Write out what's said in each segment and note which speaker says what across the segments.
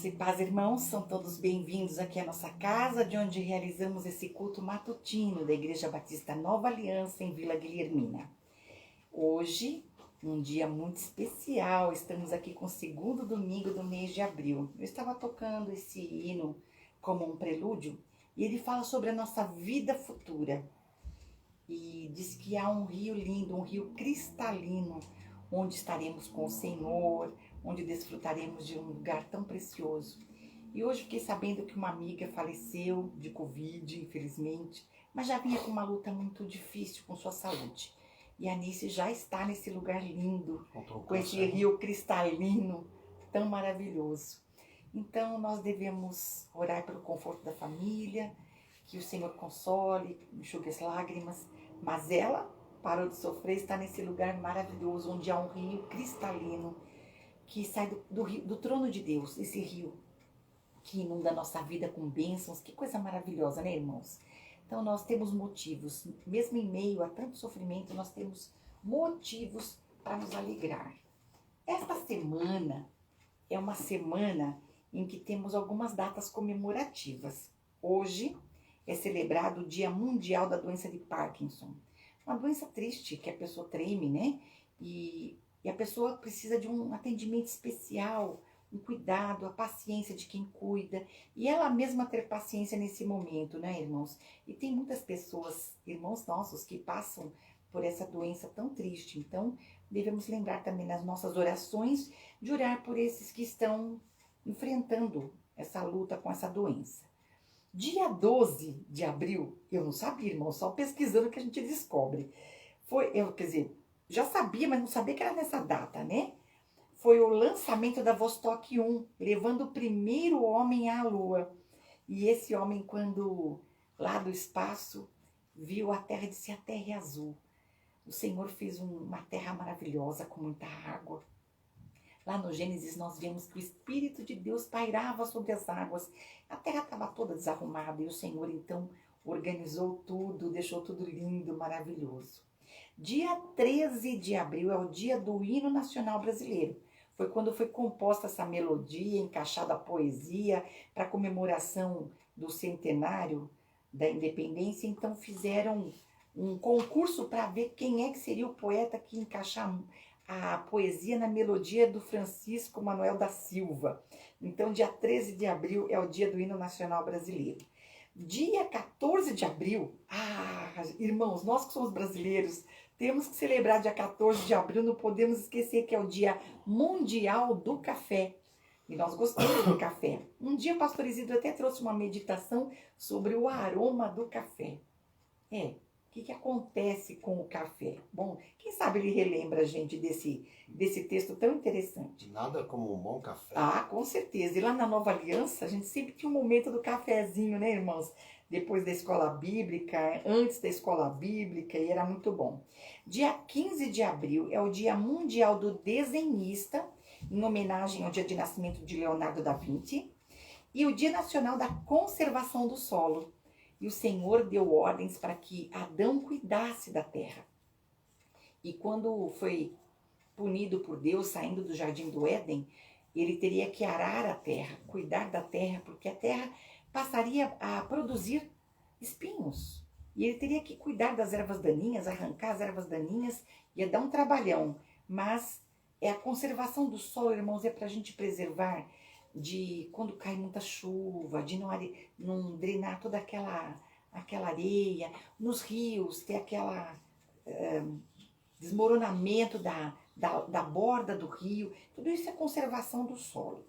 Speaker 1: Graça e paz, irmãos, são todos bem-vindos aqui à nossa casa, de onde realizamos esse culto matutino da Igreja Batista Nova Aliança, em Vila Guilhermina. Hoje, um dia muito especial, estamos aqui com o segundo domingo do mês de abril. Eu estava tocando esse hino como um prelúdio, e ele fala sobre a nossa vida futura. E diz que há um rio lindo, um rio cristalino, onde estaremos com o Senhor, onde desfrutaremos de um lugar tão precioso. E hoje fiquei sabendo que uma amiga faleceu de Covid, infelizmente, mas já vinha com uma luta muito difícil com sua saúde. E a Anice já está nesse lugar lindo, com esse rio cristalino tão maravilhoso. Então nós devemos orar pelo conforto da família, que o Senhor console, enxugue as lágrimas, mas ela parou de sofrer, está nesse lugar maravilhoso, onde há um rio cristalino, que sai do trono de Deus, esse rio que inunda a nossa vida com bênçãos. Que coisa maravilhosa, né, irmãos? Então nós temos motivos, mesmo em meio a tanto sofrimento, nós temos motivos para nos alegrar. Esta semana é uma semana em que temos algumas datas comemorativas. Hoje é celebrado o Dia Mundial da Doença de Parkinson. Uma doença triste, que a pessoa treme, né? E a pessoa precisa de um atendimento especial, um cuidado, a paciência de quem cuida. E ela mesma ter paciência nesse momento, né, irmãos? E tem muitas pessoas, irmãos nossos, que passam por essa doença tão triste. Então, devemos lembrar também nas nossas orações de orar por esses que estão enfrentando essa luta com essa doença. Dia 12 de abril, eu não sabia, irmão, só pesquisando que a gente descobre. Quer dizer, já sabia, mas não sabia que era nessa data, né? Foi o lançamento da Vostok 1, levando o primeiro homem à Lua. E esse homem, quando lá do espaço, viu a Terra, disse: a Terra é azul. O Senhor fez uma terra maravilhosa, com muita água. Lá no Gênesis nós vemos que o Espírito de Deus pairava sobre as águas. A terra estava toda desarrumada e o Senhor então organizou tudo, deixou tudo lindo, maravilhoso. Dia 13 de abril é o dia do hino nacional brasileiro. Foi quando foi composta essa melodia, encaixada a poesia para a comemoração do centenário da independência. Então fizeram um concurso para ver quem é que seria o poeta que encaixar a poesia na melodia do Francisco Manuel da Silva. Então, dia 13 de abril é o dia do hino nacional brasileiro. Dia 14 de abril, irmãos, nós que somos brasileiros, temos que celebrar dia 14 de abril, não podemos esquecer que é o dia mundial do café. E nós gostamos do café. Um dia o pastor Isidro até trouxe uma meditação sobre o aroma do café. O que acontece com o café? Bom, quem sabe ele relembra a gente desse texto tão interessante.
Speaker 2: Nada como um bom café.
Speaker 1: Com certeza. E lá na Nova Aliança, a gente sempre tinha um momento do cafezinho, né, irmãos? Depois da escola bíblica, antes da escola bíblica, e era muito bom. Dia 15 de abril é o Dia Mundial do Desenhista, em homenagem ao dia de nascimento de Leonardo da Vinci, e o Dia Nacional da Conservação do Solo. E o Senhor deu ordens para que Adão cuidasse da terra. E quando foi punido por Deus, saindo do jardim do Éden, ele teria que arar a terra, cuidar da terra, porque a terra passaria a produzir espinhos. E ele teria que cuidar das ervas daninhas, arrancar as ervas daninhas, ia dar um trabalhão. Mas é a conservação do solo, irmãos, é para a gente preservar de quando cai muita chuva, de não drenar toda aquela areia, nos rios ter aquela desmoronamento da borda do rio. Tudo isso é conservação do solo.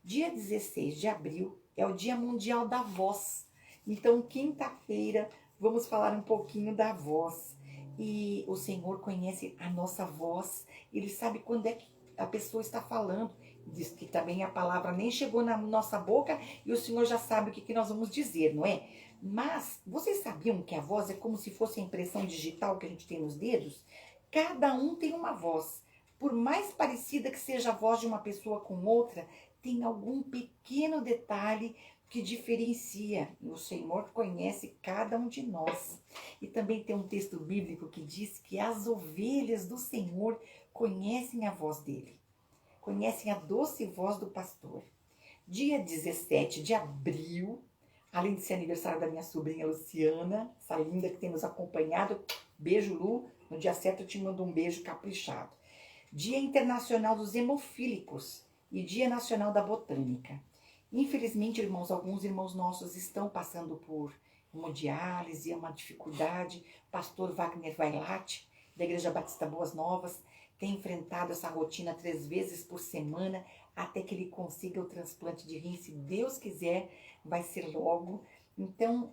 Speaker 1: Dia 16 de abril é o Dia Mundial da Voz. Então, quinta-feira, vamos falar um pouquinho da voz. E o Senhor conhece a nossa voz, Ele sabe quando é que a pessoa está falando. Diz que também a palavra nem chegou na nossa boca e o Senhor já sabe o que nós vamos dizer, não é? Mas vocês sabiam que a voz é como se fosse a impressão digital que a gente tem nos dedos? Cada um tem uma voz. Por mais parecida que seja a voz de uma pessoa com outra, tem algum pequeno detalhe que diferencia. E o Senhor conhece cada um de nós. E também tem um texto bíblico que diz que as ovelhas do Senhor conhecem a voz dele. Conhecem a doce voz do pastor. Dia 17 de abril, além de ser aniversário da minha sobrinha Luciana, essa linda que tem nos acompanhado. Beijo, Lu. No dia certo eu te mando um beijo caprichado. Dia Internacional dos Hemofílicos e Dia Nacional da Botânica. Infelizmente, irmãos, alguns irmãos nossos estão passando por hemodiálise, é uma dificuldade. Pastor Wagner Vailate, da Igreja Batista Boas Novas, tem enfrentado essa rotina 3 vezes por semana até que ele consiga o transplante de rim. Se Deus quiser, vai ser logo. Então,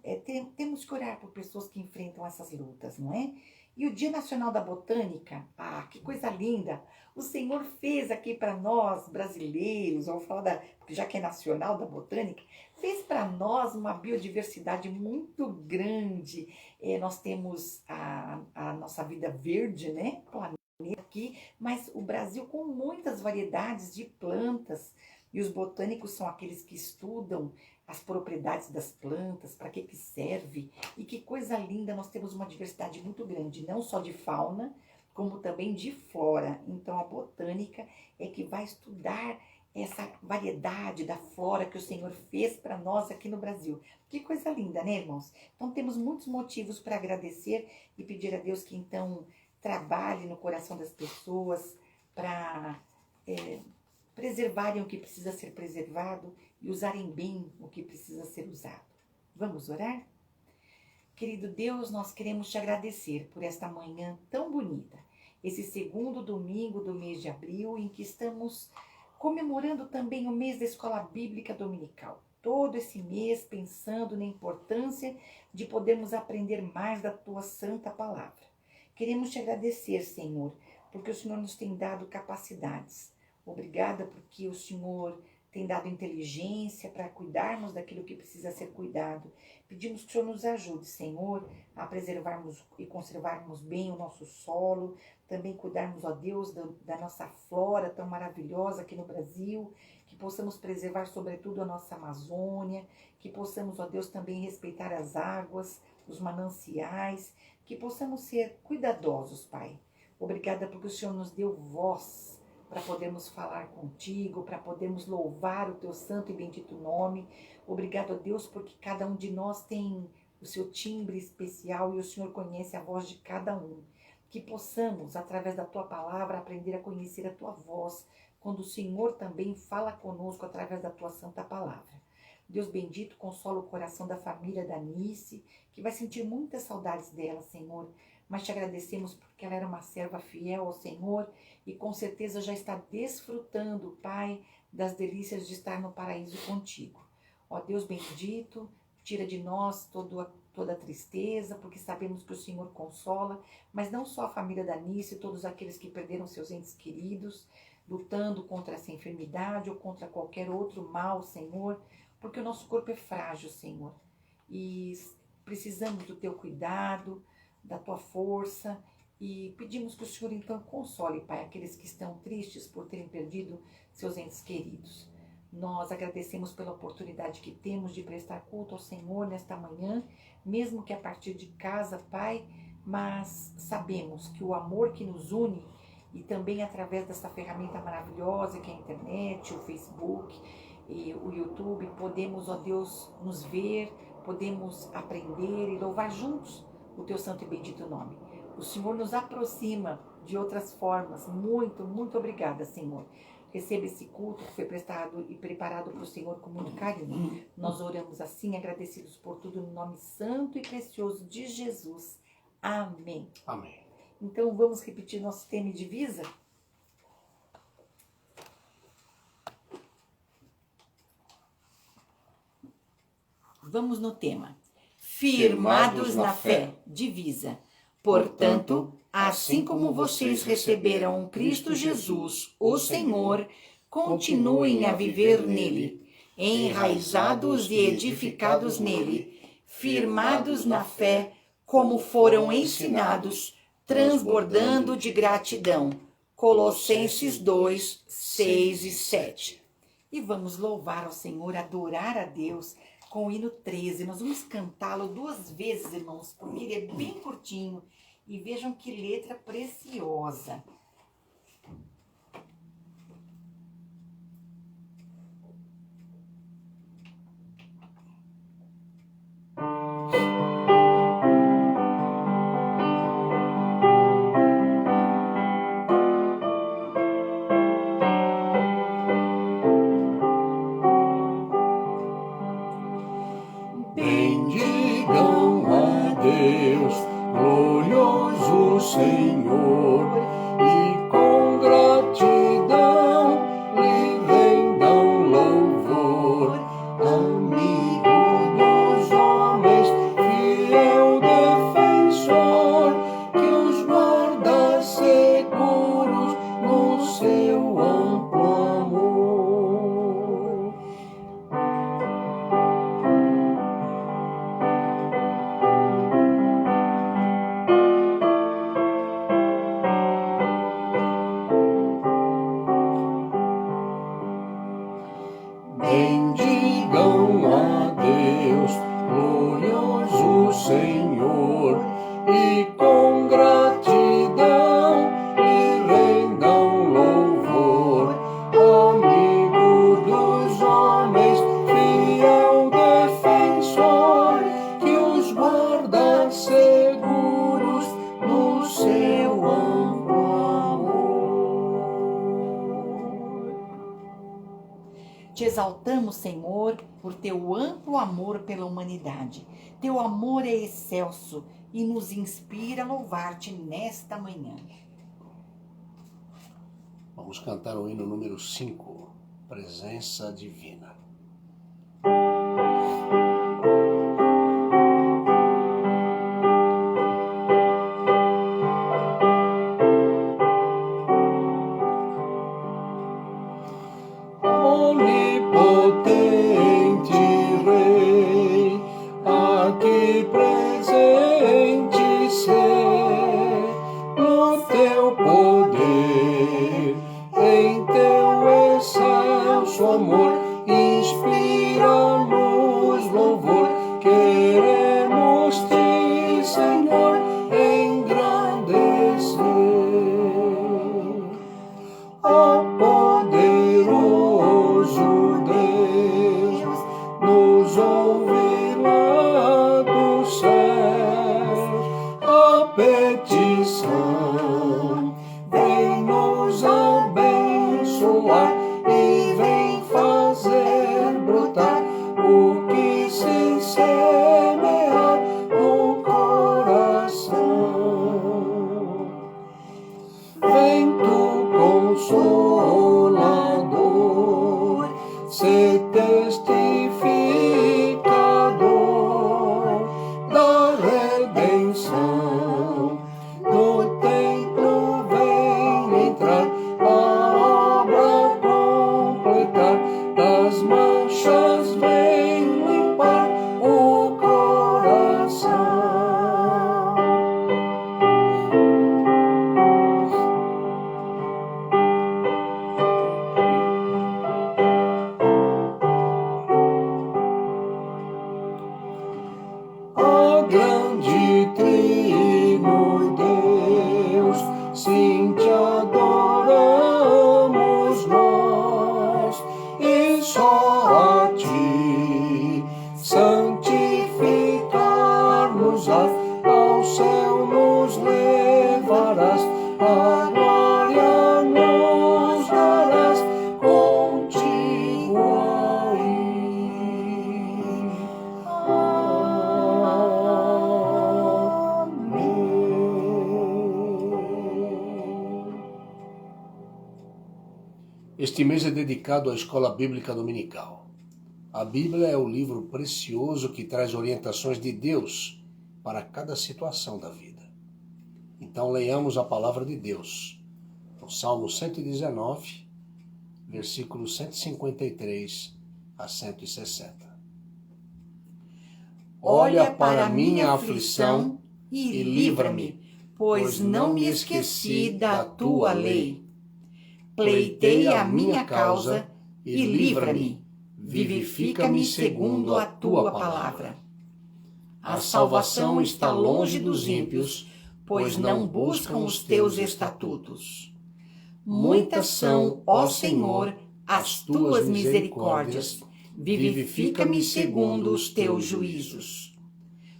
Speaker 1: temos que orar por pessoas que enfrentam essas lutas, não é? E o Dia Nacional da Botânica, que coisa linda! O Senhor fez aqui para nós, brasileiros, vamos falar porque já que é nacional da botânica, fez para nós uma biodiversidade muito grande. Nós temos a nossa vida verde, né? Aqui, mas o Brasil com muitas variedades de plantas. E os botânicos são aqueles que estudam as propriedades das plantas, para que serve. E que coisa linda, nós temos uma diversidade muito grande, não só de fauna, como também de flora. Então a botânica é que vai estudar essa variedade da flora que o Senhor fez para nós aqui no Brasil. Que coisa linda, né, irmãos? Então temos muitos motivos para agradecer e pedir a Deus que então trabalhe no coração das pessoas para preservarem o que precisa ser preservado e usarem bem o que precisa ser usado. Vamos orar? Querido Deus, nós queremos te agradecer por esta manhã tão bonita, esse segundo domingo do mês de abril, em que estamos comemorando também o mês da Escola Bíblica Dominical. Todo esse mês pensando na importância de podermos aprender mais da tua santa palavra. Queremos te agradecer, Senhor, porque o Senhor nos tem dado capacidades. Obrigada porque o Senhor tem dado inteligência para cuidarmos daquilo que precisa ser cuidado. Pedimos que o Senhor nos ajude, Senhor, a preservarmos e conservarmos bem o nosso solo, também cuidarmos, ó Deus, da nossa flora tão maravilhosa aqui no Brasil, que possamos preservar sobretudo a nossa Amazônia, que possamos, ó Deus, também respeitar as águas, os mananciais, que possamos ser cuidadosos, Pai. Obrigada porque o Senhor nos deu voz para podermos falar contigo, para podermos louvar o teu santo e bendito nome. Obrigado a Deus porque cada um de nós tem o seu timbre especial e o Senhor conhece a voz de cada um. Que possamos, através da tua palavra, aprender a conhecer a tua voz, quando o Senhor também fala conosco através da tua santa palavra. Deus bendito, consola o coração da família da Nice, que vai sentir muitas saudades dela, Senhor. Mas te agradecemos porque ela era uma serva fiel ao Senhor e com certeza já está desfrutando, Pai, das delícias de estar no paraíso contigo. Ó Deus bendito, tira de nós toda a tristeza, porque sabemos que o Senhor consola, mas não só a família da Nice, todos aqueles que perderam seus entes queridos, lutando contra essa enfermidade ou contra qualquer outro mal, Senhor, porque o nosso corpo é frágil, Senhor, e precisamos do teu cuidado, da tua força, e pedimos que o Senhor então console, Pai, aqueles que estão tristes por terem perdido seus entes queridos. Nós agradecemos pela oportunidade que temos de prestar culto ao Senhor nesta manhã, mesmo que a partir de casa, Pai, mas sabemos que o amor que nos une, e também através dessa ferramenta maravilhosa que é a internet, o Facebook e o YouTube, podemos, ó Deus, nos ver, podemos aprender e louvar juntos o teu santo e bendito nome. O Senhor nos aproxima de outras formas. Muito, muito obrigada, Senhor. Receba esse culto que foi prestado e preparado para o Senhor com muito carinho. Nós oramos assim, agradecidos por tudo, no nome santo e precioso de Jesus. Amém.
Speaker 2: Amém.
Speaker 1: Então vamos repetir nosso tema e divisa? Vamos no tema. Firmados na fé, divisa. Portanto, assim como vocês receberam Cristo Jesus, o Senhor, continuem a viver nele, enraizados e edificados nele, firmados na fé, como foram ensinados, transbordando de gratidão. Colossenses 2, 6 e 7. E vamos louvar ao Senhor, adorar a Deus com o hino 13. Nós vamos cantá-lo 2 vezes, irmãos, porque ele é bem curtinho. E vejam que letra preciosa.
Speaker 2: glorioso Senhor, e com gratidão lhe rendam louvor. Amigo dos homens, fiel defensor, que os guarda seguros no seu amplo amor. Bendigam a Deus, glorioso Senhor, e com gratidão lhe rendam louvor. Amigo dos homens, fiel defensor, que os guarda seguros no seu amplo amor.
Speaker 1: Te exaltamos, Senhor, por teu amplo amor pela humanidade. Teu amor é excelso e nos inspira a louvar-te nesta manhã.
Speaker 2: Vamos cantar o hino número 5, Presença Divina. Onipotente Rei, aqui presente ser, no teu poder, em teu excelso amor, inspira-nos louvor. Queremos-te, Senhor, engrandecer. Ó poderoso Deus, nos ouve lá dos céus a petição, vem nos abençoar e vem fazer brotar o que se semear no coração. Vento consolador, ser testificador da redenção, no templo vem entrar, a obra completar, das manchas vem limpar o coração. Ó grande Trino Deus, sim te adoramos nós, e só a ti santificar-nos-ás, ao céu nos levarás, a glória nos darás contigo aí. Este mês é dedicado à Escola Bíblica Dominical. A Bíblia é o livro precioso que traz orientações de Deus para cada situação da vida. Então leiamos a palavra de Deus, no Salmo 119, versículos 153 a 160. Olha para a minha aflição e livra-me, pois não me esqueci da tua lei. Pleiteia a minha causa e livra-me, vivifica-me segundo a tua palavra. A salvação está longe dos ímpios, pois não buscam os teus estatutos. Muitas são, ó Senhor, as tuas misericórdias, vivifica-me segundo os teus juízos.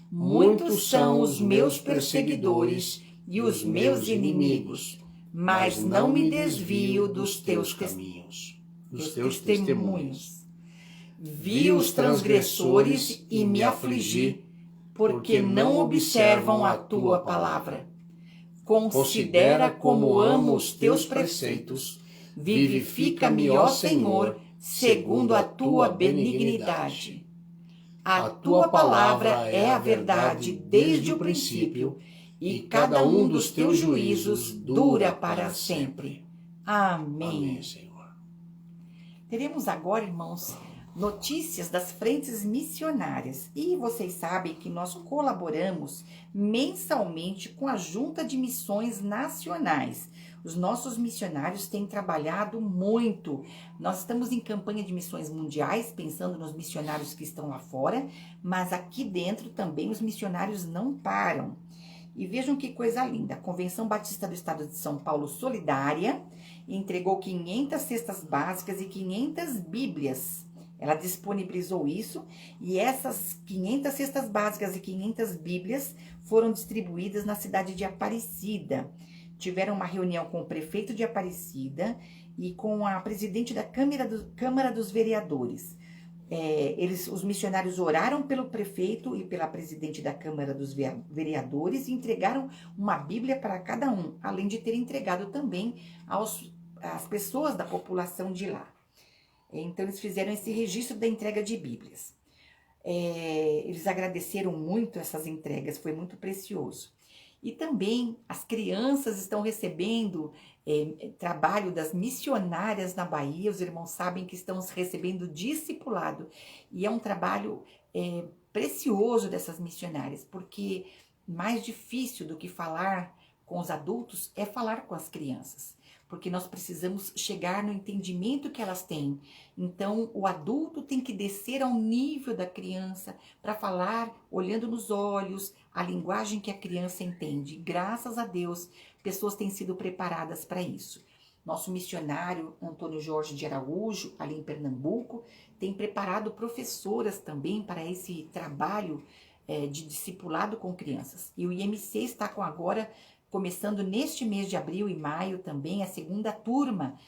Speaker 2: Muitos são os meus perseguidores e os meus inimigos, mas não me desvio dos teus caminhos, dos teus testemunhos. Vi os transgressores e me afligi,
Speaker 1: porque não observam a tua palavra. Considera como amo os teus preceitos, vivifica-me, ó Senhor, segundo a tua benignidade. A tua palavra é a verdade desde o princípio, e cada um dos teus juízos dura para sempre. Amém.
Speaker 2: Amém, Senhor.
Speaker 1: Teremos agora, irmãos, notícias das frentes missionárias. E vocês sabem que nós colaboramos mensalmente com a Junta de Missões Nacionais. Os nossos missionários têm trabalhado muito. Nós estamos em campanha de missões mundiais, pensando nos missionários que estão lá fora, mas aqui dentro também os missionários não param. E vejam que coisa linda, a Convenção Batista do Estado de São Paulo Solidária entregou 500 cestas básicas e 500 bíblias. Ela disponibilizou isso e essas 500 cestas básicas e 500 bíblias foram distribuídas na cidade de Aparecida. Tiveram uma reunião com o prefeito de Aparecida e com a presidente da Câmara dos Vereadores. Os missionários oraram pelo prefeito e pela presidente da Câmara dos Vereadores e entregaram uma Bíblia para cada um, além de ter entregado também às pessoas da população de lá. Então, eles fizeram esse registro da entrega de Bíblias. Eles agradeceram muito essas entregas, foi muito precioso. E também as crianças estão recebendo trabalho das missionárias na Bahia. Os irmãos sabem que estão recebendo discipulado. E é um trabalho precioso dessas missionárias, porque mais difícil do que falar com os adultos é falar com as crianças. Porque nós precisamos chegar no entendimento que elas têm. Então, o adulto tem que descer ao nível da criança para falar olhando nos olhos, a linguagem que a criança entende. Graças a Deus, pessoas têm sido preparadas para isso. Nosso missionário Antônio Jorge de Araújo, ali em Pernambuco, tem preparado professoras também para esse trabalho de discipulado com crianças. E o IMC está agora começando neste mês de abril e maio também a segunda turma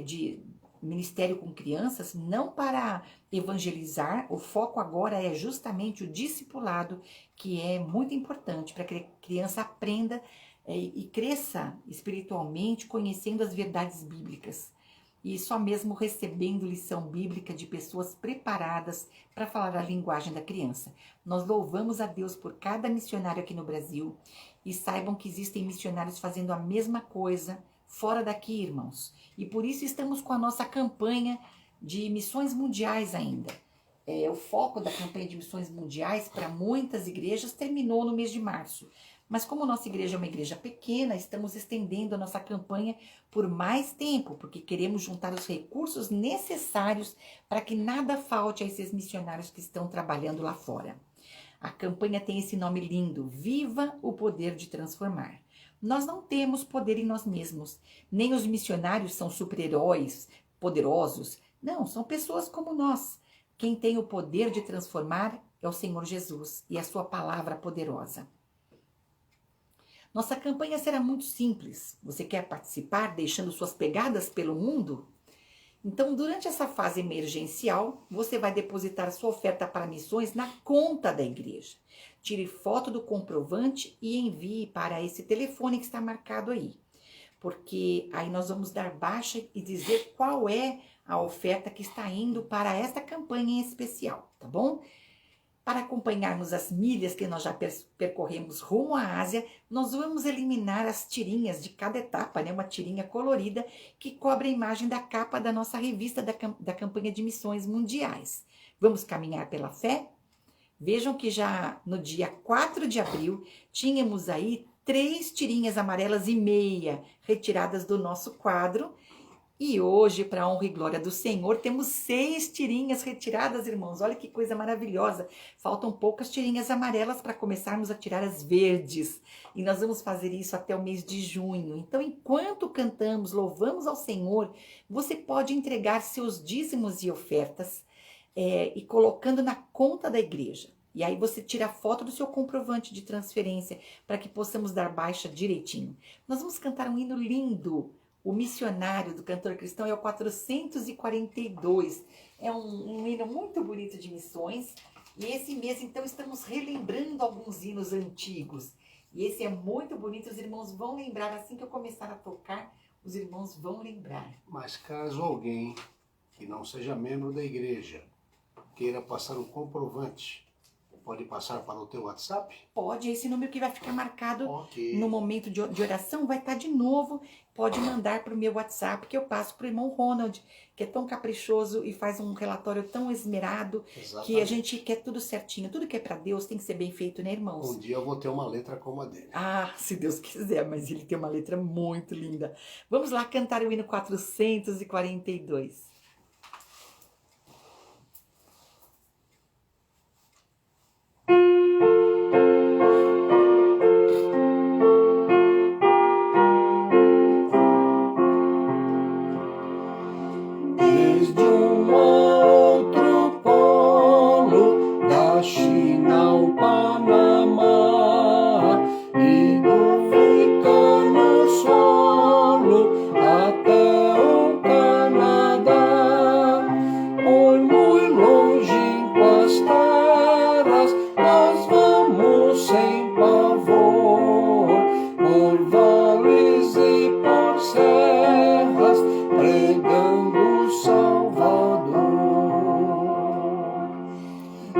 Speaker 1: de Ministério com Crianças, não para evangelizar, o foco agora é justamente o discipulado, que é muito importante para que a criança aprenda e cresça espiritualmente, conhecendo as verdades bíblicas. E só mesmo recebendo lição bíblica de pessoas preparadas para falar a linguagem da criança. Nós louvamos a Deus por cada missionário aqui no Brasil e saibam que existem missionários fazendo a mesma coisa fora daqui, irmãos. E por isso estamos com a nossa campanha de missões mundiais ainda. O foco da campanha de missões mundiais para muitas igrejas terminou no mês de março. Mas como nossa igreja é uma igreja pequena, estamos estendendo a nossa campanha por mais tempo, porque queremos juntar os recursos necessários para que nada falte a esses missionários que estão trabalhando lá fora. A campanha tem esse nome lindo, Viva o Poder de Transformar. Nós não temos poder em nós mesmos, nem os missionários são super-heróis poderosos. Não, são pessoas como nós. Quem tem o poder de transformar é o Senhor Jesus e a sua palavra poderosa. Nossa campanha será muito simples. Você quer participar deixando suas pegadas pelo mundo? Então, durante essa fase emergencial, você vai depositar sua oferta para missões na conta da igreja. Tire foto do comprovante e envie para esse telefone que está marcado aí. Porque aí nós vamos dar baixa e dizer qual é a oferta que está indo para esta campanha em especial, tá bom? Para acompanharmos as milhas que nós já percorremos rumo à Ásia, nós vamos eliminar as tirinhas de cada etapa, né? Uma tirinha colorida que cobre a imagem da capa da nossa revista da campanha de missões mundiais. Vamos caminhar pela fé? Vejam que já no dia 4 de abril, tínhamos aí 3 tirinhas amarelas e meia retiradas do nosso quadro. E hoje, para a honra e glória do Senhor, temos 6 tirinhas retiradas, irmãos. Olha que coisa maravilhosa. Faltam poucas tirinhas amarelas para começarmos a tirar as verdes. E nós vamos fazer isso até o mês de junho. Então, enquanto cantamos, louvamos ao Senhor, você pode entregar seus dízimos e ofertas e colocando na conta da igreja. E aí você tira a foto do seu comprovante de transferência para que possamos dar baixa direitinho. Nós vamos cantar um hino lindo. O missionário do cantor cristão é o 442. É um hino muito bonito de missões. E esse mês, então, estamos relembrando alguns hinos antigos. E esse é muito bonito, os irmãos vão lembrar, assim que eu começar a tocar, os irmãos vão lembrar.
Speaker 2: Mas caso alguém que não seja membro da igreja queira passar um comprovante, pode passar para o teu WhatsApp?
Speaker 1: Pode, esse número que vai ficar marcado
Speaker 2: Ok.
Speaker 1: no momento de oração vai estar de novo. Pode mandar para o meu WhatsApp, que eu passo para o irmão Ronald, que é tão caprichoso e faz um relatório tão esmerado,
Speaker 2: Exatamente.
Speaker 1: que a gente quer tudo certinho. Tudo que é para Deus tem que ser bem feito, né, irmãos?
Speaker 2: Um dia eu vou ter uma letra como a dele.
Speaker 1: Ah, se Deus quiser, mas ele tem uma letra muito linda. Vamos lá cantar o hino 442.
Speaker 2: Desde um outro polo, da China ao Panamá, e do africano solo até o Canadá, por muito longínquo as terras, nós vamos sem pavor, por vales e por serras, pregando Salvador.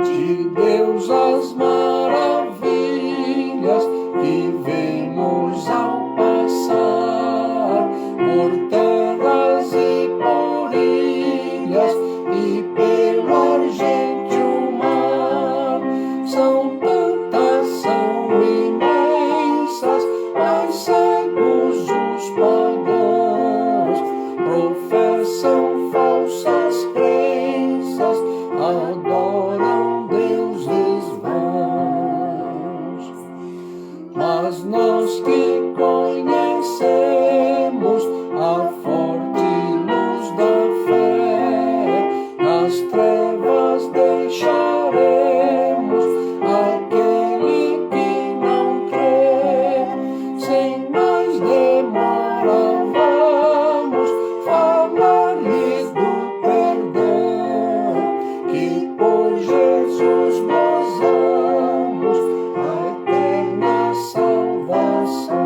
Speaker 2: De Deus as maravilhas que vemos ao passar por terras e por ilhas e pelo argênteo mar. São tantas, são imensas, mas cegos os pagãos professam falsas crenças, adoram deuses vãos. Mas nós que conhecemos a forte luz da fé, nas trevas deixaremos aquele que não crê. Sem mais demora, vamos falar-lhes do perdão, que por Jesus gozamos a eterna salvação.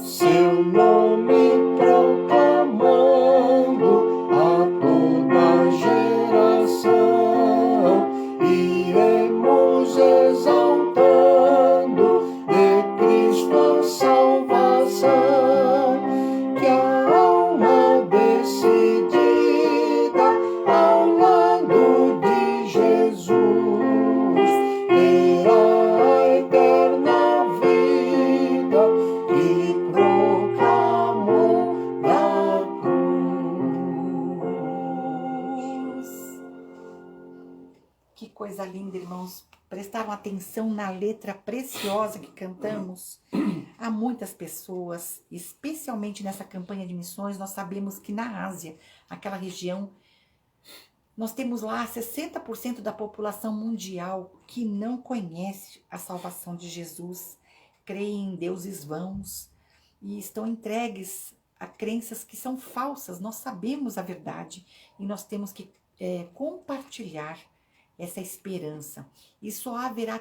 Speaker 2: Seu nome proclamando a toda geração, iremos exaltando de Cristo a salvação, que a alma decidida ao lado de Jesus terá a eterna vida que proclamou na cruz.
Speaker 1: Que coisa linda, irmãos. Prestaram atenção na letra preciosa que cantamos? Há muitas pessoas, especialmente nessa campanha de missões, nós sabemos que na Ásia, aquela região, nós temos lá 60% da população mundial que não conhece a salvação de Jesus, creem em deuses vãos e estão entregues a crenças que são falsas. Nós sabemos a verdade e nós temos que compartilhar essa esperança. E só haverá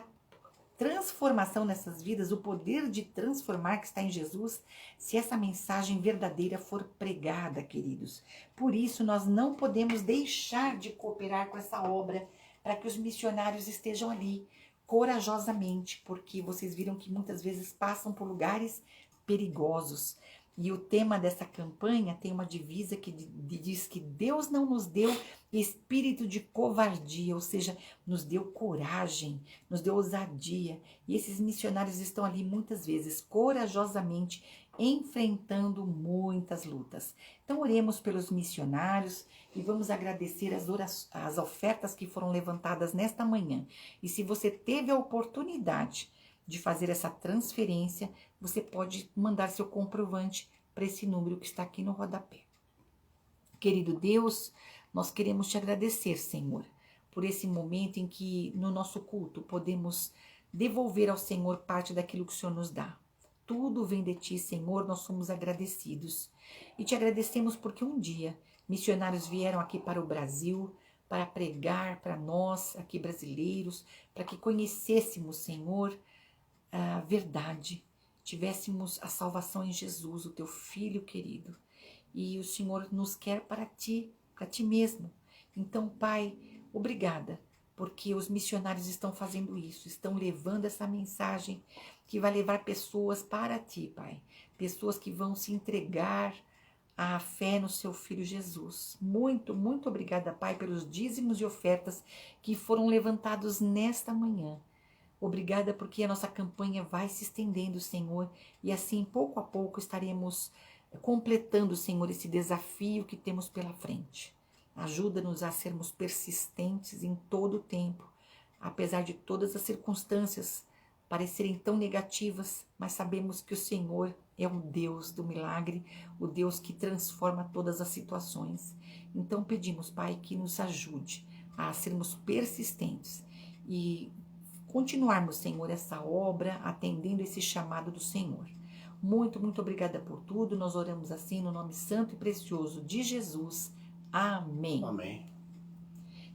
Speaker 1: transformação nessas vidas, o poder de transformar que está em Jesus, se essa mensagem verdadeira for pregada, queridos. Por isso, nós não podemos deixar de cooperar com essa obra para que os missionários estejam ali corajosamente, porque vocês viram que muitas vezes passam por lugares perigosos. E o tema dessa campanha tem uma divisa que diz que Deus não nos deu espírito de covardia, ou seja, nos deu coragem, nos deu ousadia. E esses missionários estão ali muitas vezes corajosamente enfrentando muitas lutas. Então oremos pelos missionários e vamos agradecer as ofertas que foram levantadas nesta manhã. E se você teve a oportunidade de fazer essa transferência, você pode mandar seu comprovante para esse número que está aqui no rodapé. Querido Deus, nós queremos te agradecer, Senhor, por esse momento em que no nosso culto podemos devolver ao Senhor parte daquilo que o Senhor nos dá. tudo vem de Ti, Senhor, nós somos agradecidos. E Te agradecemos porque um dia missionários vieram aqui para o Brasil para pregar para nós, aqui brasileiros, para que conhecêssemos, Senhor, a verdade, tivéssemos a salvação em Jesus, o Teu Filho querido. E o Senhor nos quer para Ti mesmo. Então, Pai, obrigada, porque os missionários estão fazendo isso, estão levando essa mensagem que vai levar pessoas para Ti, Pai. Pessoas que vão se entregar à fé no Seu Filho Jesus. Muito, muito obrigada, Pai, pelos dízimos e ofertas que foram levantados nesta manhã. Obrigada porque a nossa campanha vai se estendendo, Senhor, e assim, pouco a pouco, estaremos completando, Senhor, esse desafio que temos pela frente. Ajuda-nos a sermos persistentes em todo o tempo, apesar de todas as circunstâncias parecerem tão negativas, mas sabemos que o Senhor é o Deus do milagre, o Deus que transforma todas as situações. Então pedimos, Pai, que nos ajude a sermos persistentes e continuarmos, Senhor, essa obra, atendendo esse chamado do Senhor. Muito, muito obrigada por tudo. Nós oramos assim no nome santo e precioso de Jesus. Amém.
Speaker 2: Amém.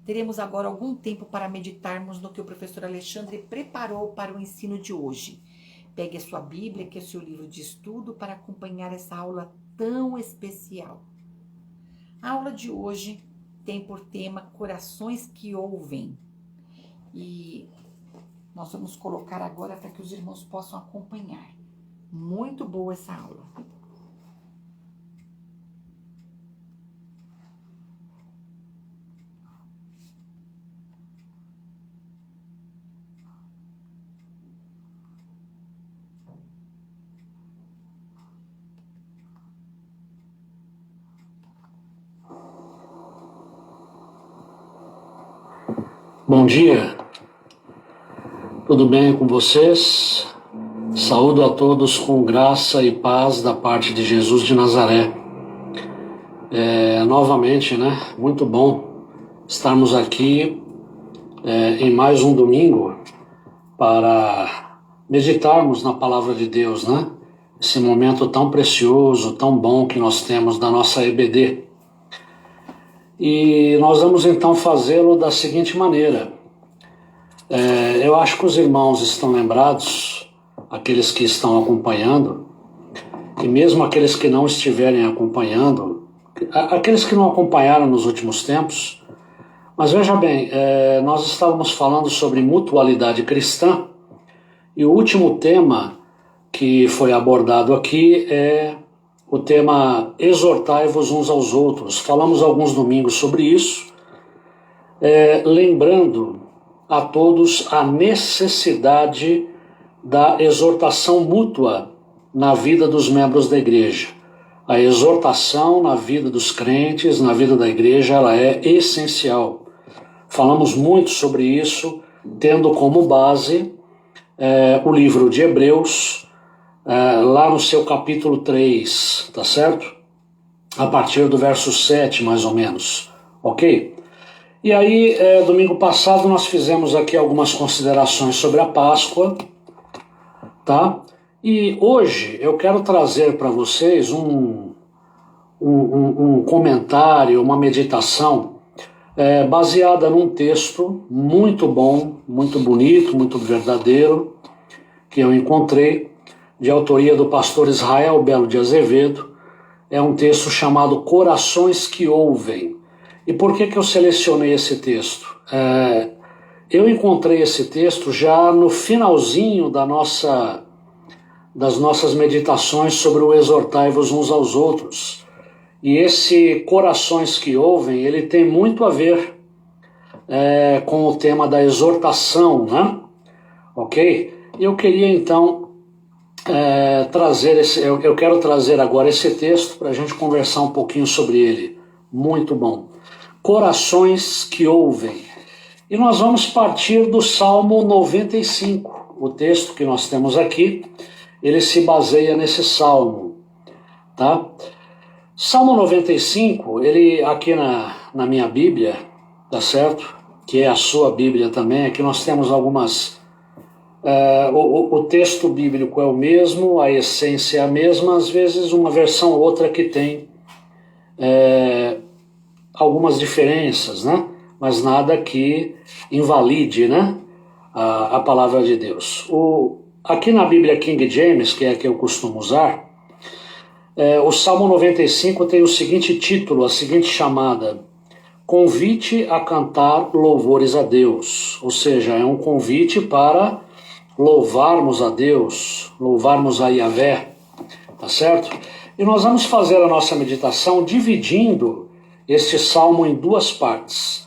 Speaker 1: Teremos agora algum tempo para meditarmos no que o professor Alexandre preparou para o ensino de hoje. Pegue a sua Bíblia, que é o seu livro de estudo, para acompanhar essa aula tão especial. A aula de hoje tem por tema Corações que Ouvem. E nós vamos colocar agora para que os irmãos possam acompanhar. Muito boa essa aula.
Speaker 3: Bom dia, tudo bem com vocês? Saúdo a todos com graça e paz da parte de Jesus de Nazaré. Novamente, muito bom estarmos aqui em mais um domingo para meditarmos na palavra de Deus, Esse momento tão precioso, tão bom que nós temos da nossa EBD. E nós vamos então fazê-lo da seguinte maneira. Eu acho que os irmãos estão lembrados, aqueles que estão acompanhando, e mesmo aqueles que não estiverem acompanhando, aqueles que não acompanharam nos últimos tempos, mas veja bem, nós estávamos falando sobre mutualidade cristã, e o último tema que foi abordado aqui é o tema exortai-vos uns aos outros. Falamos alguns domingos sobre isso, lembrando a todos a necessidade da exortação mútua na vida dos membros da igreja. A exortação na vida dos crentes, na vida da igreja, ela é essencial. Falamos muito sobre isso, tendo como base o livro de Hebreus, lá no seu capítulo 3, tá certo? A partir do verso 7, mais ou menos, ok? E aí, domingo passado, nós fizemos aqui algumas considerações sobre a Páscoa, tá? E hoje eu quero trazer para vocês um comentário, uma meditação baseada num texto muito bom, muito bonito, muito verdadeiro, que eu encontrei, de autoria do pastor Israel Belo de Azevedo. É um texto chamado Corações que Ouvem. E por que eu selecionei esse texto? Eu encontrei esse texto já no finalzinho das nossas meditações sobre o exortai-vos uns aos outros. E esse Corações que Ouvem, ele tem muito a ver com o tema da exortação, Ok? E eu queria então eu quero trazer agora esse texto para a gente conversar um pouquinho sobre ele. Muito bom. Corações que Ouvem. E nós vamos partir do Salmo 95. O texto que nós temos aqui, ele se baseia nesse salmo, tá? Salmo 95, ele aqui na minha Bíblia, tá certo? Que é a sua Bíblia também. Aqui nós temos algumas o texto bíblico é o mesmo, a essência é a mesma, às vezes uma versão ou outra que tem algumas diferenças, né? Mas nada que invalide, né? A palavra de Deus. Aqui na Bíblia King James, que é a que eu costumo usar, o Salmo 95 tem o seguinte título, a seguinte chamada: Convite a cantar louvores a Deus. Ou seja, é um convite para louvarmos a Deus, louvarmos a Yahvé, tá certo? E nós vamos fazer a nossa meditação dividindo este salmo em duas partes.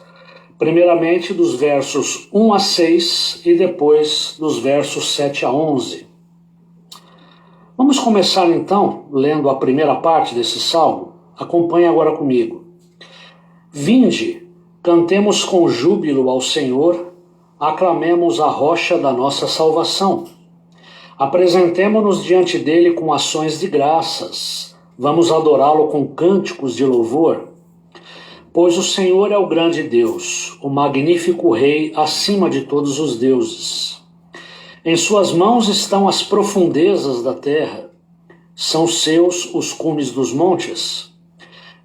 Speaker 3: Primeiramente dos versos 1 a 6 e depois dos versos 7 a 11. Vamos começar então lendo a primeira parte desse salmo. Acompanhe agora comigo. Vinde, cantemos com júbilo ao Senhor, aclamemos a rocha da nossa salvação. Apresentemo-nos diante dele com ações de graças. Vamos adorá-lo com cânticos de louvor. Pois o Senhor é o grande Deus, o magnífico Rei acima de todos os deuses. Em suas mãos estão as profundezas da terra, são seus os cumes dos montes.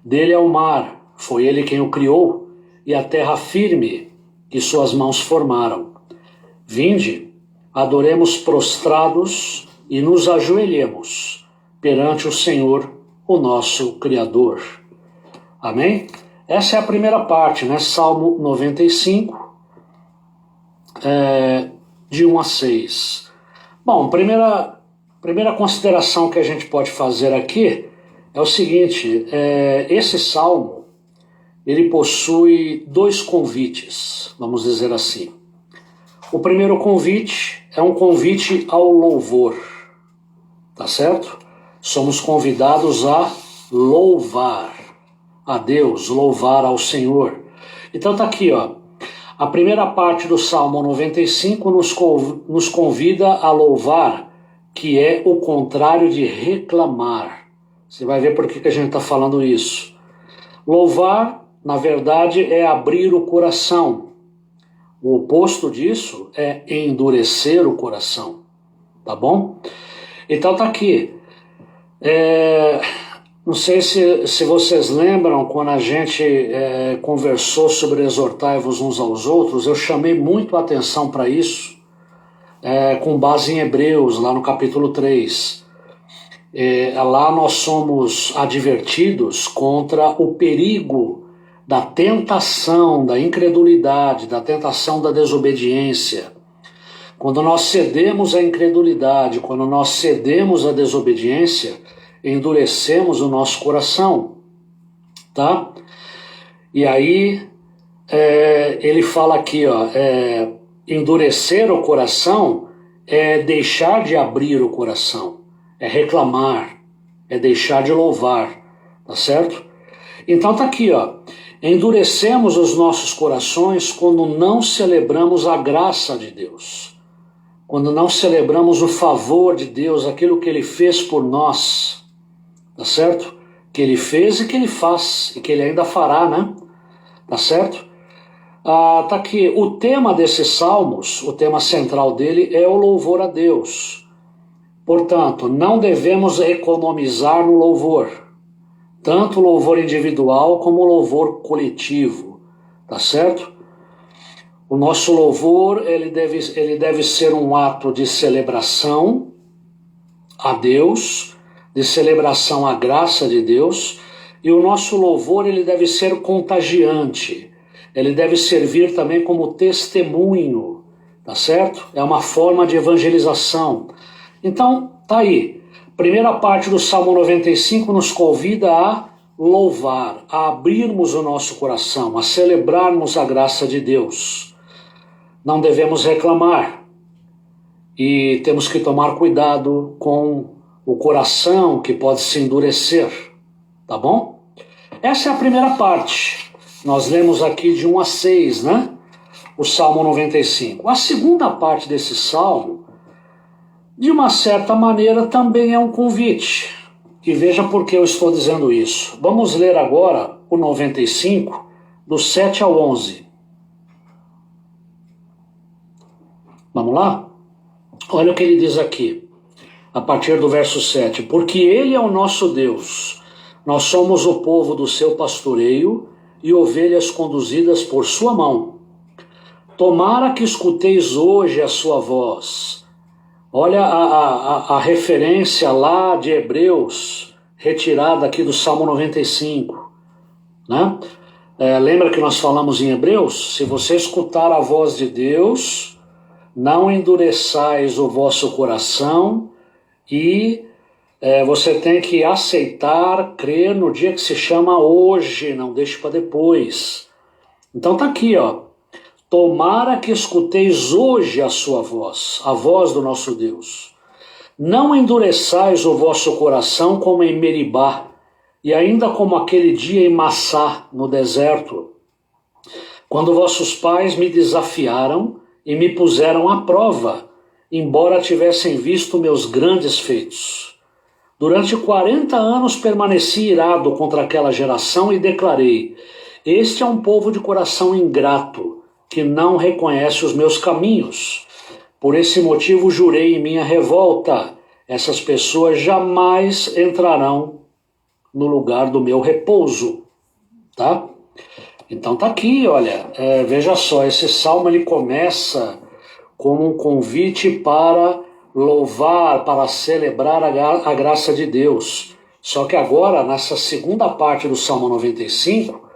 Speaker 3: Dele é o mar, foi ele quem o criou, e a terra firme que suas mãos formaram. Vinde, adoremos prostrados e nos ajoelhemos perante o Senhor, o nosso Criador. Amém? Essa é a primeira parte, né? Salmo 95, de 1 a 6. Bom, primeira consideração que a gente pode fazer aqui é o seguinte: esse salmo, ele possui dois convites, vamos dizer assim. O primeiro convite é um convite ao louvor, tá certo? Somos convidados a louvar a Deus, louvar ao Senhor. Então tá aqui, ó. A primeira parte do Salmo 95 nos convida a louvar, que é o contrário de reclamar. Você vai ver por que a gente está falando isso. Louvar, na verdade, é abrir o coração. O oposto disso é endurecer o coração. Tá bom? Então tá aqui. Não sei se vocês lembram, quando a gente conversou sobre exortai-vos uns aos outros, eu chamei muito a atenção para isso, com base em Hebreus, lá no capítulo 3. Lá nós somos advertidos contra o perigo da tentação, da incredulidade, da tentação da desobediência. Quando nós cedemos à incredulidade, quando nós cedemos à desobediência, endurecemos o nosso coração, tá? E aí ele fala aqui, ó, endurecer o coração é deixar de abrir o coração, é reclamar, é deixar de louvar, tá certo? Então tá aqui, ó, endurecemos os nossos corações quando não celebramos a graça de Deus, quando não celebramos o favor de Deus, aquilo que Ele fez por nós, tá certo? Que Ele fez e que Ele faz, e que Ele ainda fará, né? Tá certo? Tá aqui, o tema desses salmos, o tema central dele é o louvor a Deus. Portanto, não devemos economizar no louvor, tanto o louvor individual como o louvor coletivo, tá certo? O nosso louvor, ele deve ser um ato de celebração a Deus, de celebração à graça de Deus, e o nosso louvor, ele deve ser contagiante, ele deve servir também como testemunho, tá certo? É uma forma de evangelização. Então, tá aí, primeira parte do Salmo 95 nos convida a louvar, a abrirmos o nosso coração, a celebrarmos a graça de Deus. Não devemos reclamar e temos que tomar cuidado com o coração que pode se endurecer, tá bom? Essa é a primeira parte. Nós lemos aqui de 1 a 6, né? O Salmo 95. A segunda parte desse salmo, de uma certa maneira, também é um convite. E veja por que eu estou dizendo isso. Vamos ler agora o 95, do 7 ao 11. Vamos lá? Olha o que ele diz aqui, a partir do verso 7. Porque ele é o nosso Deus, nós somos o povo do seu pastoreio e ovelhas conduzidas por sua mão. Tomara que escuteis hoje a sua voz. Olha a referência lá de Hebreus, retirada aqui do Salmo 95, né? Lembra que nós falamos em Hebreus? Se você escutar a voz de Deus, não endureçais o vosso coração e você tem que aceitar, crer no dia que se chama hoje, não deixe para depois. Então tá aqui, ó. Tomara que escuteis hoje a sua voz, a voz do nosso Deus. Não endureçais o vosso coração como em Meribá, e ainda como aquele dia em Massá, no deserto, quando vossos pais me desafiaram e me puseram à prova, embora tivessem visto meus grandes feitos. Durante 40 anos permaneci irado contra aquela geração e declarei: este é um povo de coração ingrato, que não reconhece os meus caminhos. Por esse motivo jurei em minha revolta: essas pessoas jamais entrarão no lugar do meu repouso. Tá? Então tá aqui, olha, veja só, esse salmo ele começa como um convite para louvar, para celebrar a graça de Deus. Só que agora, nessa segunda parte do Salmo 95,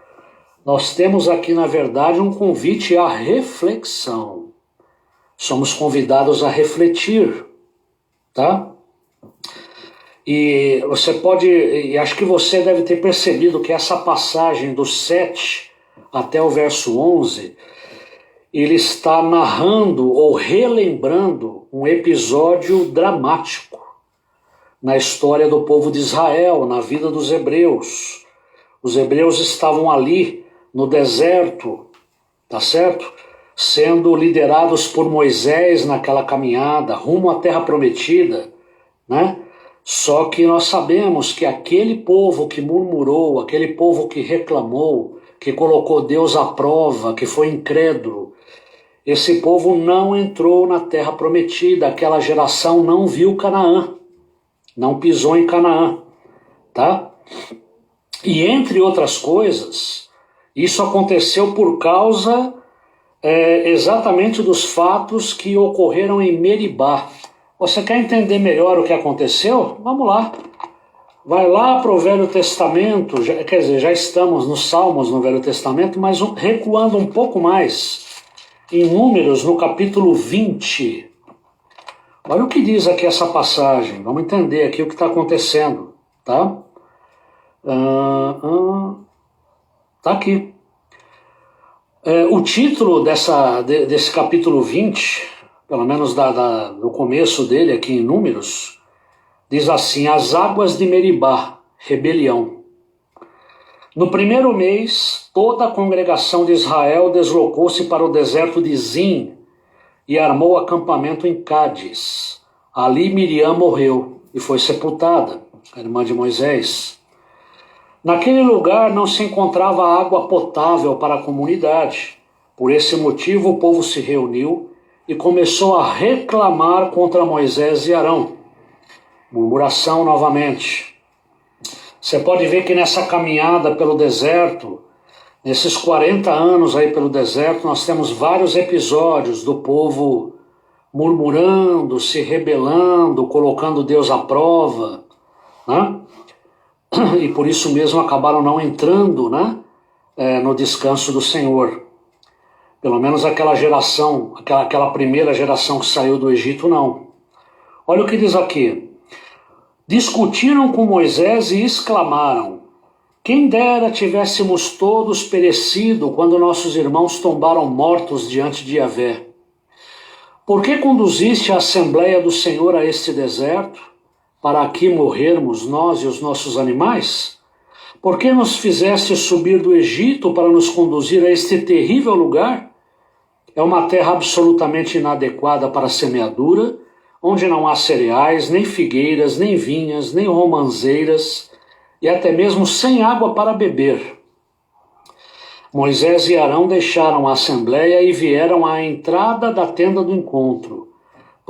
Speaker 3: nós temos aqui, na verdade, um convite à reflexão. Somos convidados a refletir, tá? E você pode, e acho que você deve ter percebido que essa passagem do 7 até o verso 11, ele está narrando ou relembrando um episódio dramático na história do povo de Israel, na vida dos hebreus. Os hebreus estavam ali no deserto, tá certo? Sendo liderados por Moisés naquela caminhada rumo à terra prometida, né? Só que nós sabemos que aquele povo que murmurou, aquele povo que reclamou, que colocou Deus à prova, que foi incrédulo, esse povo não entrou na terra prometida, aquela geração não viu Canaã, não pisou em Canaã, tá? E entre outras coisas, isso aconteceu por causa exatamente dos fatos que ocorreram em Meribá. Você quer entender melhor o que aconteceu? Vamos lá. Vai lá para o Velho Testamento, quer dizer, já estamos nos Salmos no Velho Testamento, mas recuando um pouco mais, em Números, no capítulo 20. Olha o que diz aqui essa passagem, vamos entender aqui o que está acontecendo, tá? Tá aqui. O título desse capítulo 20, pelo menos do começo dele aqui em Números, diz assim: as águas de Meribá, rebelião. No primeiro mês, toda a congregação de Israel deslocou-se para o deserto de Zim e armou acampamento em Cádiz. Ali Miriam morreu e foi sepultada, a irmã de Moisés. Naquele lugar não se encontrava água potável para a comunidade. Por esse motivo o povo se reuniu e começou a reclamar contra Moisés e Arão. Murmuração novamente. Você pode ver que nessa caminhada pelo deserto, nesses 40 anos aí pelo deserto, nós temos vários episódios do povo murmurando, se rebelando, colocando Deus à prova, né? E por isso mesmo acabaram não entrando, né, no descanso do Senhor. Pelo menos aquela geração, aquela primeira geração que saiu do Egito, não. Olha o que diz aqui. Discutiram com Moisés e exclamaram: quem dera tivéssemos todos perecido quando nossos irmãos tombaram mortos diante de Yahvé. Por que conduziste a Assembleia do Senhor a este deserto, para aqui morrermos nós e os nossos animais? Por que nos fizeste subir do Egito para nos conduzir a este terrível lugar? É uma terra absolutamente inadequada para a semeadura, onde não há cereais, nem figueiras, nem vinhas, nem romãzeiras, e até mesmo sem água para beber. Moisés e Arão deixaram a assembleia e vieram à entrada da tenda do encontro,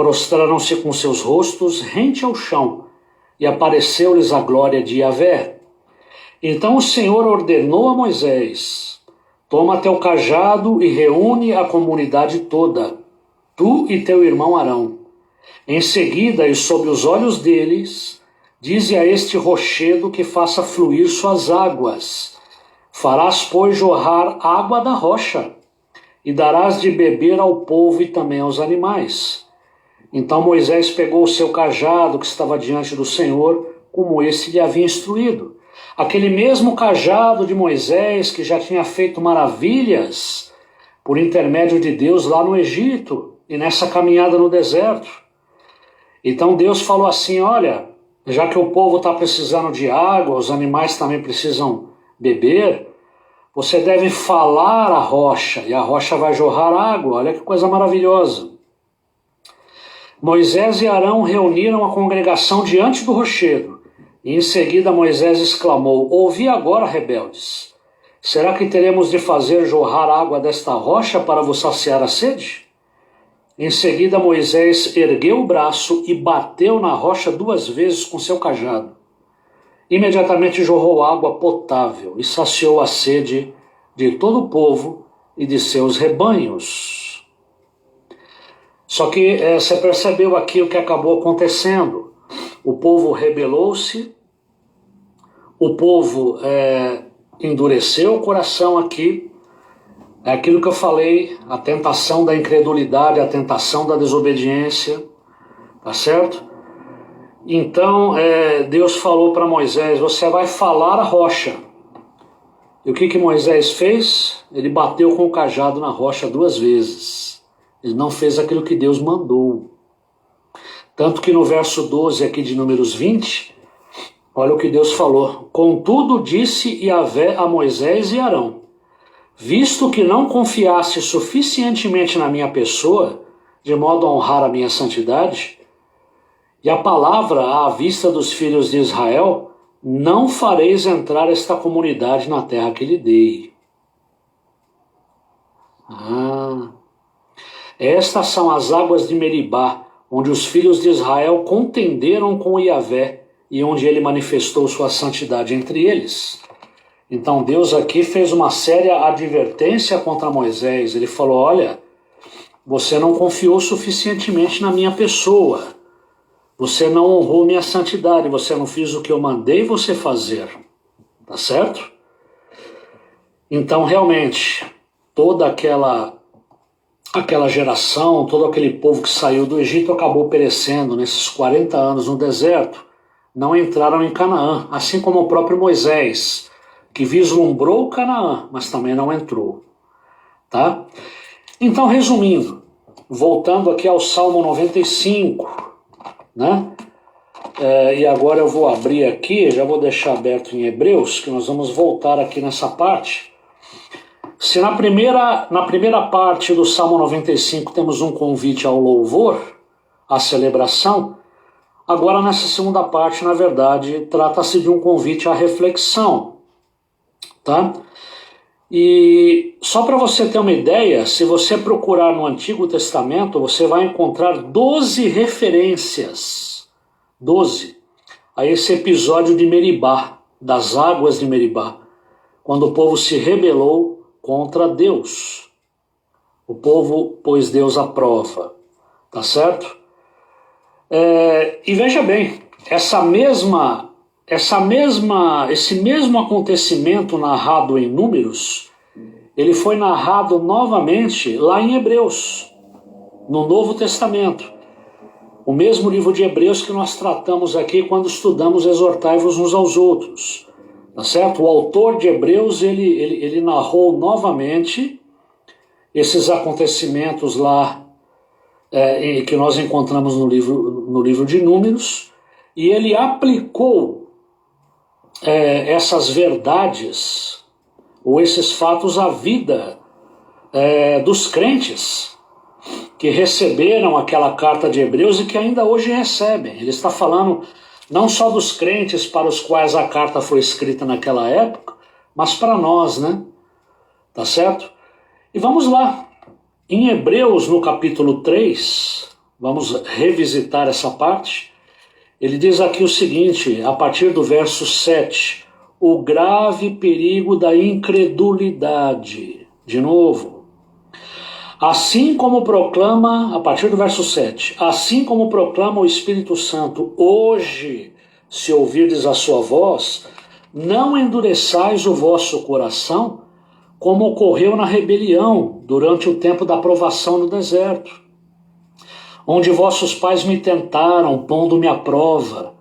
Speaker 3: prostraram-se com seus rostos rente ao chão, e apareceu-lhes a glória de Yahvé. Então o Senhor ordenou a Moisés: toma teu cajado e reúne a comunidade toda, tu e teu irmão Arão. Em seguida, e sob os olhos deles, dize a este rochedo que faça fluir suas águas. Farás, pois, jorrar água da rocha, e darás de beber ao povo e também aos animais. Então Moisés pegou o seu cajado que estava diante do Senhor, como esse lhe havia instruído. Aquele mesmo cajado de Moisés que já tinha feito maravilhas por intermédio de Deus lá no Egito e nessa caminhada no deserto. Então Deus falou assim: olha, já que o povo está precisando de água, os animais também precisam beber, você deve falar à rocha e a rocha vai jorrar água. Olha que coisa maravilhosa. Moisés e Arão reuniram a congregação diante do rochedo, e em seguida Moisés exclamou: ouvi agora, rebeldes, será que teremos de fazer jorrar água desta rocha para vos saciar a sede? Em seguida Moisés ergueu o braço e bateu na rocha 2 vezes com seu cajado. Imediatamente jorrou água potável e saciou a sede de todo o povo e de seus rebanhos. Só que você percebeu aqui o que acabou acontecendo. O povo rebelou-se, o povo endureceu o coração aqui. É aquilo que eu falei, a tentação da incredulidade, a tentação da desobediência, tá certo? Então Deus falou para Moisés: você vai falar à rocha. E o que Moisés fez? Ele bateu com o cajado na rocha 2 vezes. Ele não fez aquilo que Deus mandou. Tanto que no verso 12 aqui de Números 20, olha o que Deus falou: contudo disse Yahvé a Moisés e Arão: visto que não confiaste suficientemente na minha pessoa, de modo a honrar a minha santidade, e a palavra à vista dos filhos de Israel, não fareis entrar esta comunidade na terra que lhe dei. Estas são as águas de Meribá, onde os filhos de Israel contenderam com Yahvé, e onde ele manifestou sua santidade entre eles. Então Deus aqui fez uma séria advertência contra Moisés. Ele falou: olha, você não confiou suficientemente na minha pessoa, você não honrou minha santidade, você não fez o que eu mandei você fazer, tá certo? Então realmente, toda aquela geração, todo aquele povo que saiu do Egito acabou perecendo nesses 40 anos no deserto, não entraram em Canaã, assim como o próprio Moisés, que vislumbrou Canaã, mas também não entrou. Tá? Então, resumindo, voltando aqui ao Salmo 95, né? E agora eu vou abrir aqui, já vou deixar aberto em Hebreus, que nós vamos voltar aqui nessa parte. Se na primeira parte do Salmo 95 temos um convite ao louvor, à celebração, agora nessa segunda parte, na verdade, trata-se de um convite à reflexão. Tá? E só para você ter uma ideia, se você procurar no Antigo Testamento, você vai encontrar 12 referências, 12, a esse episódio de Meribá, das águas de Meribá, quando o povo se rebelou contra Deus. O povo pôs Deus à prova, tá certo? E veja bem, esse mesmo acontecimento narrado em Números, ele foi narrado novamente lá em Hebreus, no Novo Testamento. O mesmo livro de Hebreus que nós tratamos aqui quando estudamos Exortai-vos uns aos outros. Tá certo? O autor de Hebreus, ele narrou novamente esses acontecimentos lá que nós encontramos no livro de Números, e ele aplicou essas verdades ou esses fatos à vida dos crentes que receberam aquela carta de Hebreus e que ainda hoje recebem. Ele está falando não só dos crentes para os quais a carta foi escrita naquela época, mas para nós, né? Tá certo? E vamos lá. Em Hebreus, no capítulo 3, Vamos revisitar essa parte. Ele diz aqui o seguinte, a partir do verso 7, o grave perigo da incredulidade. De novo. Assim como proclama, a partir do verso 7, assim como proclama o Espírito Santo, hoje, se ouvirdes a sua voz, não endureçais o vosso coração, como ocorreu na rebelião durante o tempo da provação no deserto, onde vossos pais me tentaram, pondo-me à prova,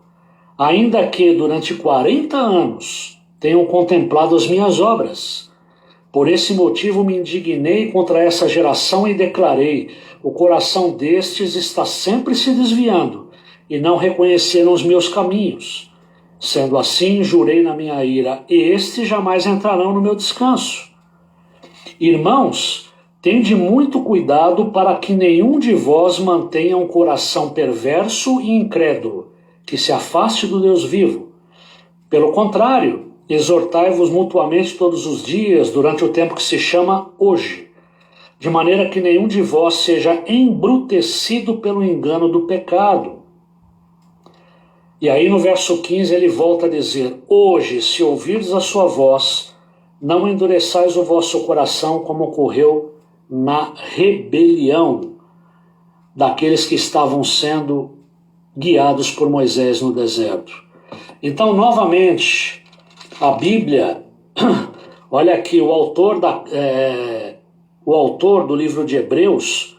Speaker 3: ainda que durante 40 anos tenham contemplado as minhas obras. Por esse motivo me indignei contra essa geração e declarei, o coração destes está sempre se desviando, e não reconheceram os meus caminhos. Sendo assim, jurei na minha ira, estes jamais entrarão no meu descanso. Irmãos, tende muito cuidado para que nenhum de vós mantenha um coração perverso e incrédulo, que se afaste do Deus vivo. Pelo contrário, exortai-vos mutuamente todos os dias, durante o tempo que se chama hoje, de maneira que nenhum de vós seja embrutecido pelo engano do pecado. E aí no verso 15 ele volta a dizer, hoje, se ouvirdes a sua voz, não endureçais o vosso coração como ocorreu na rebelião daqueles que estavam sendo guiados por Moisés no deserto. Então, novamente, a Bíblia, olha aqui, o autor do livro de Hebreus,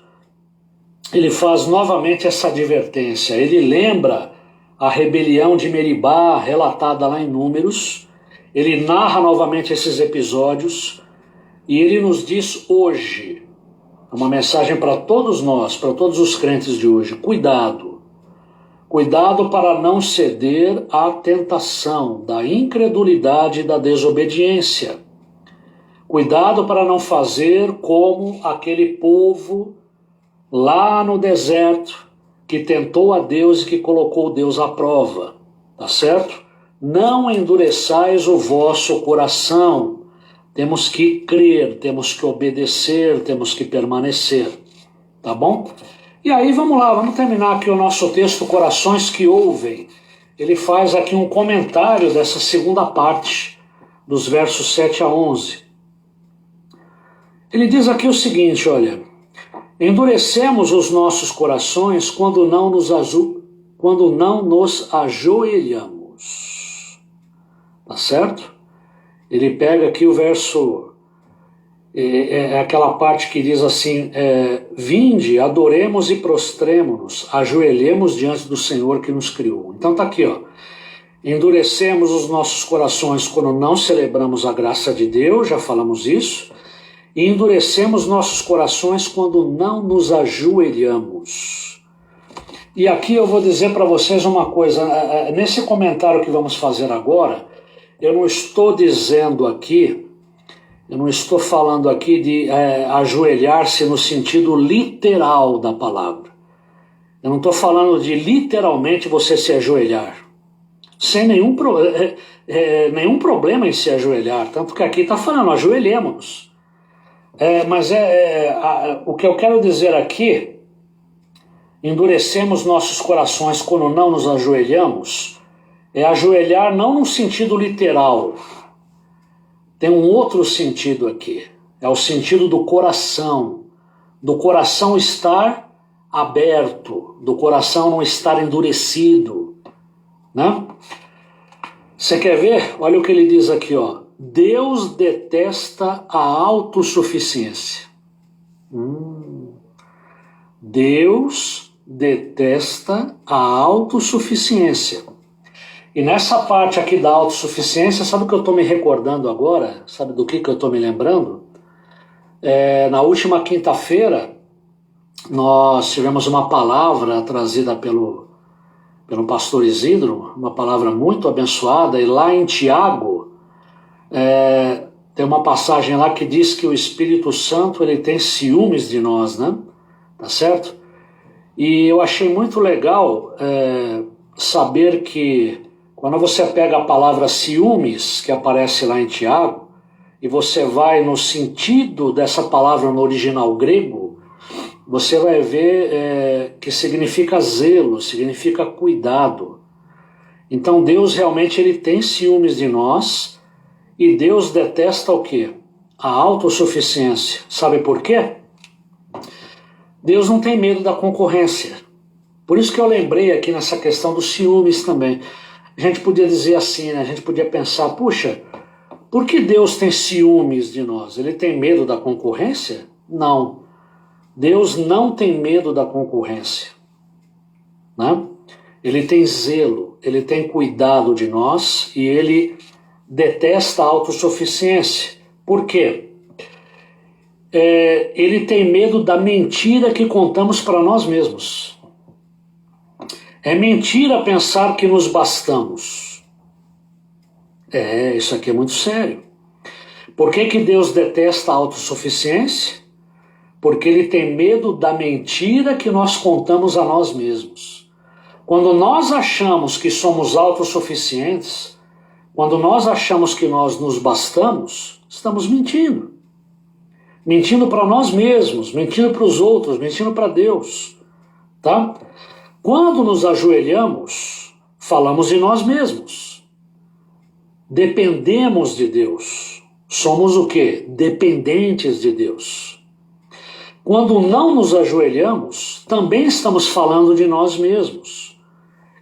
Speaker 3: ele faz novamente essa advertência. Ele lembra a rebelião de Meribá, relatada lá em Números. Ele narra novamente esses episódios e ele nos diz hoje, uma mensagem para todos nós, para todos os crentes de hoje, cuidado. Cuidado para não ceder à tentação da incredulidade e da desobediência. Cuidado para não fazer como aquele povo lá no deserto que tentou a Deus e que colocou Deus à prova. Tá certo? Não endureçais o vosso coração. Temos que crer, temos que obedecer, temos que permanecer. Tá bom? E aí vamos lá, vamos terminar aqui o nosso texto, Corações que Ouvem. Ele faz aqui um comentário dessa segunda parte, dos versos 7 a 11. Ele diz aqui o seguinte, olha, endurecemos os nossos corações quando não nos ajoelhamos. Tá certo? Ele pega aqui o verso... É aquela parte que diz assim, vinde, adoremos e prostremo-nos, ajoelhemos diante do Senhor que nos criou. Então tá aqui, ó, endurecemos os nossos corações quando não celebramos a graça de Deus, já falamos isso, e endurecemos nossos corações quando não nos ajoelhamos. E aqui eu vou dizer para vocês uma coisa, nesse comentário que vamos fazer agora, eu não estou dizendo aqui, eu não estou falando aqui de ajoelhar-se no sentido literal da palavra. Eu não estou falando de literalmente você se ajoelhar. Sem nenhum problema em se ajoelhar. Tanto que aqui está falando, ajoelhemos-nos. Mas o que eu quero dizer aqui, endurecemos nossos corações quando não nos ajoelhamos, é ajoelhar não no sentido literal. Tem um outro sentido aqui, é o sentido do coração estar aberto, do coração não estar endurecido, né? Você quer ver? Olha o que ele diz aqui, ó. Deus detesta a autossuficiência. Deus detesta a autossuficiência. E nessa parte aqui da autossuficiência, sabe o que eu estou me recordando agora? Sabe do que eu estou me lembrando? Na última quinta-feira, nós tivemos uma palavra trazida pelo pastor Isidro, uma palavra muito abençoada, e lá em Tiago, tem uma passagem lá que diz que o Espírito Santo ele tem ciúmes de nós, né? Tá certo? E eu achei muito legal saber que quando você pega a palavra ciúmes, que aparece lá em Tiago, e você vai no sentido dessa palavra no original grego, você vai ver que significa zelo, significa cuidado. Então Deus realmente ele tem ciúmes de nós e Deus detesta o quê? A autossuficiência. Sabe por quê? Deus não tem medo da concorrência. Por isso que eu lembrei aqui nessa questão dos ciúmes também. A gente podia dizer assim, né? A gente podia pensar, puxa, por que Deus tem ciúmes de nós? Ele tem medo da concorrência? Não. Deus não tem medo da concorrência, né? Ele tem zelo, ele tem cuidado de nós e ele detesta a autossuficiência. Por quê? Ele tem medo da mentira que contamos para nós mesmos. É mentira pensar que nos bastamos. Isso aqui é muito sério. Por que Deus detesta a autossuficiência? Porque ele tem medo da mentira que nós contamos a nós mesmos. Quando nós achamos que somos autossuficientes, quando nós achamos que nós nos bastamos, estamos mentindo. Mentindo para nós mesmos, mentindo para os outros, mentindo para Deus. Tá? Quando nos ajoelhamos, falamos de nós mesmos. Dependemos de Deus. Somos o quê? Dependentes de Deus. Quando não nos ajoelhamos, também estamos falando de nós mesmos.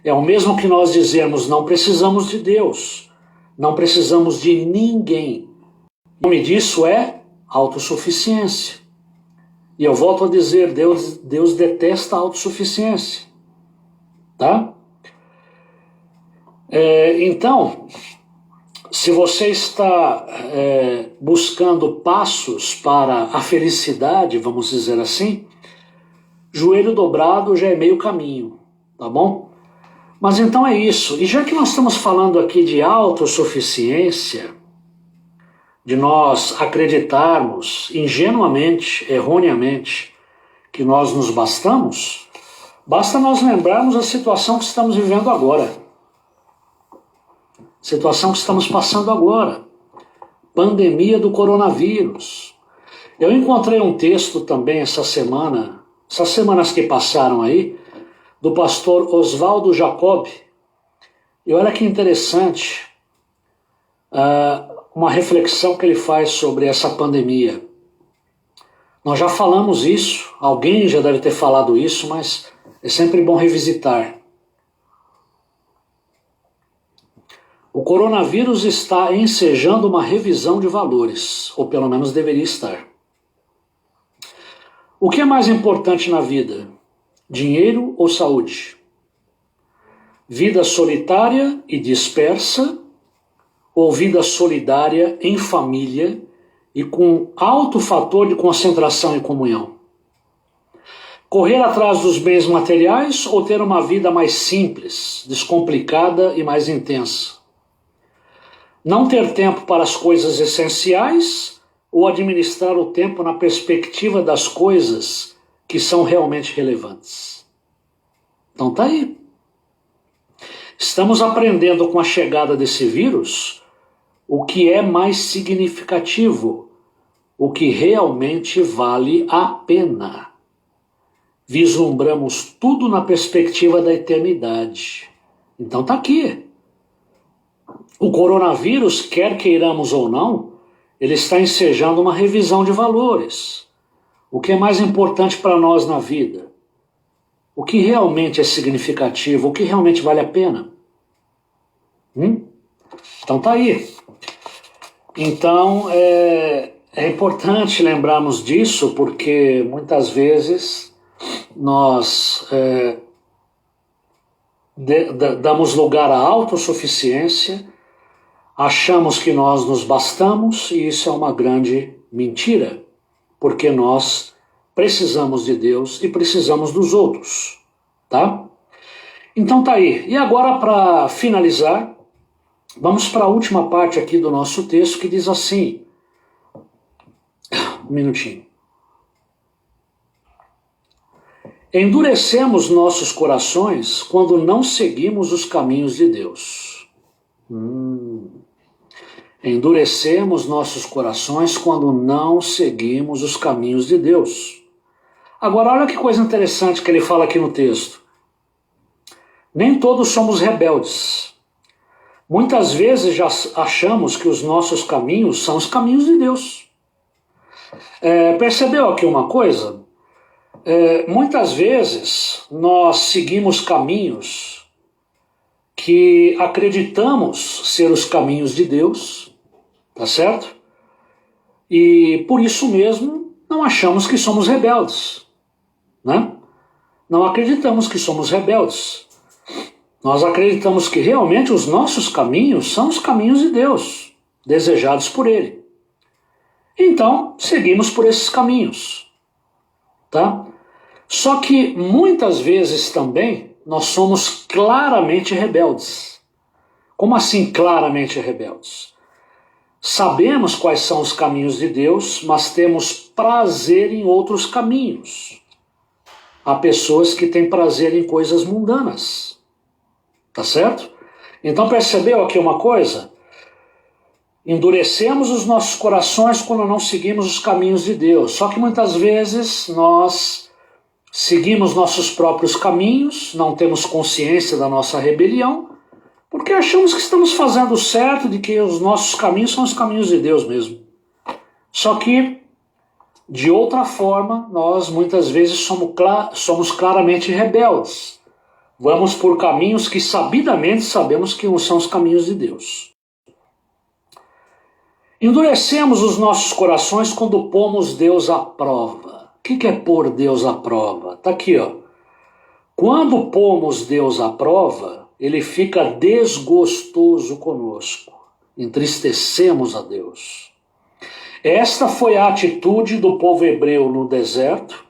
Speaker 3: É o mesmo que nós dizemos, não precisamos de Deus, não precisamos de ninguém. O nome disso é autossuficiência. E eu volto a dizer, Deus detesta a autossuficiência. Tá? Então, se você está buscando passos para a felicidade, vamos dizer assim, joelho dobrado já é meio caminho, tá bom? Mas então é isso. E já que nós estamos falando aqui de autossuficiência, de nós acreditarmos ingenuamente, erroneamente, que nós nos bastamos, basta nós lembrarmos a situação que estamos vivendo agora. Situação que estamos passando agora. Pandemia do coronavírus. Eu encontrei um texto também essas semanas que passaram aí, do pastor Oswaldo Jacob. E olha que interessante uma reflexão que ele faz sobre essa pandemia. Nós já falamos isso, alguém já deve ter falado isso, mas é sempre bom revisitar. O coronavírus está ensejando uma revisão de valores, ou pelo menos deveria estar. O que é mais importante na vida? Dinheiro ou saúde? Vida solitária e dispersa, ou vida solidária em família e com alto fator de concentração e comunhão? Correr atrás dos bens materiais ou ter uma vida mais simples, descomplicada e mais intensa? Não ter tempo para as coisas essenciais ou administrar o tempo na perspectiva das coisas que são realmente relevantes? Então tá aí. Estamos aprendendo com a chegada desse vírus o que é mais significativo, o que realmente vale a pena. Vislumbramos tudo na perspectiva da eternidade. Então tá aqui. O coronavírus, quer queiramos ou não, ele está ensejando uma revisão de valores. O que é mais importante para nós na vida? O que realmente é significativo? O que realmente vale a pena? Então tá aí. Então é importante lembrarmos disso, porque muitas vezes nós damos lugar à autossuficiência, achamos que nós nos bastamos, e isso é uma grande mentira, porque nós precisamos de Deus e precisamos dos outros, tá? Então tá aí. E agora, para finalizar, vamos para a última parte aqui do nosso texto, que diz assim, um minutinho. Endurecemos nossos corações quando não seguimos os caminhos de Deus. Endurecemos nossos corações quando não seguimos os caminhos de Deus. Agora, olha que coisa interessante que ele fala aqui no texto. Nem todos somos rebeldes. Muitas vezes já achamos que os nossos caminhos são os caminhos de Deus. Percebeu aqui uma coisa? Muitas vezes nós seguimos caminhos que acreditamos ser os caminhos de Deus, tá certo? E por isso mesmo não achamos que somos rebeldes, né? Não acreditamos que somos rebeldes. Nós acreditamos que realmente os nossos caminhos são os caminhos de Deus, desejados por Ele. Então, seguimos por esses caminhos, tá? Só que muitas vezes também nós somos claramente rebeldes. Como assim claramente rebeldes? Sabemos quais são os caminhos de Deus, mas temos prazer em outros caminhos. Há pessoas que têm prazer em coisas mundanas. Tá certo? Então percebeu aqui uma coisa? Endurecemos os nossos corações quando não seguimos os caminhos de Deus. Só que muitas vezes nós seguimos nossos próprios caminhos, não temos consciência da nossa rebelião, porque achamos que estamos fazendo certo, de que os nossos caminhos são os caminhos de Deus mesmo. Só que, de outra forma, nós muitas vezes somos claramente rebeldes. Vamos por caminhos que sabidamente sabemos que não são os caminhos de Deus. Endurecemos os nossos corações quando pomos Deus à prova. O que é pôr Deus à prova? Está aqui, ó. Quando pomos Deus à prova, Ele fica desgostoso conosco. Entristecemos a Deus. Esta foi a atitude do povo hebreu no deserto,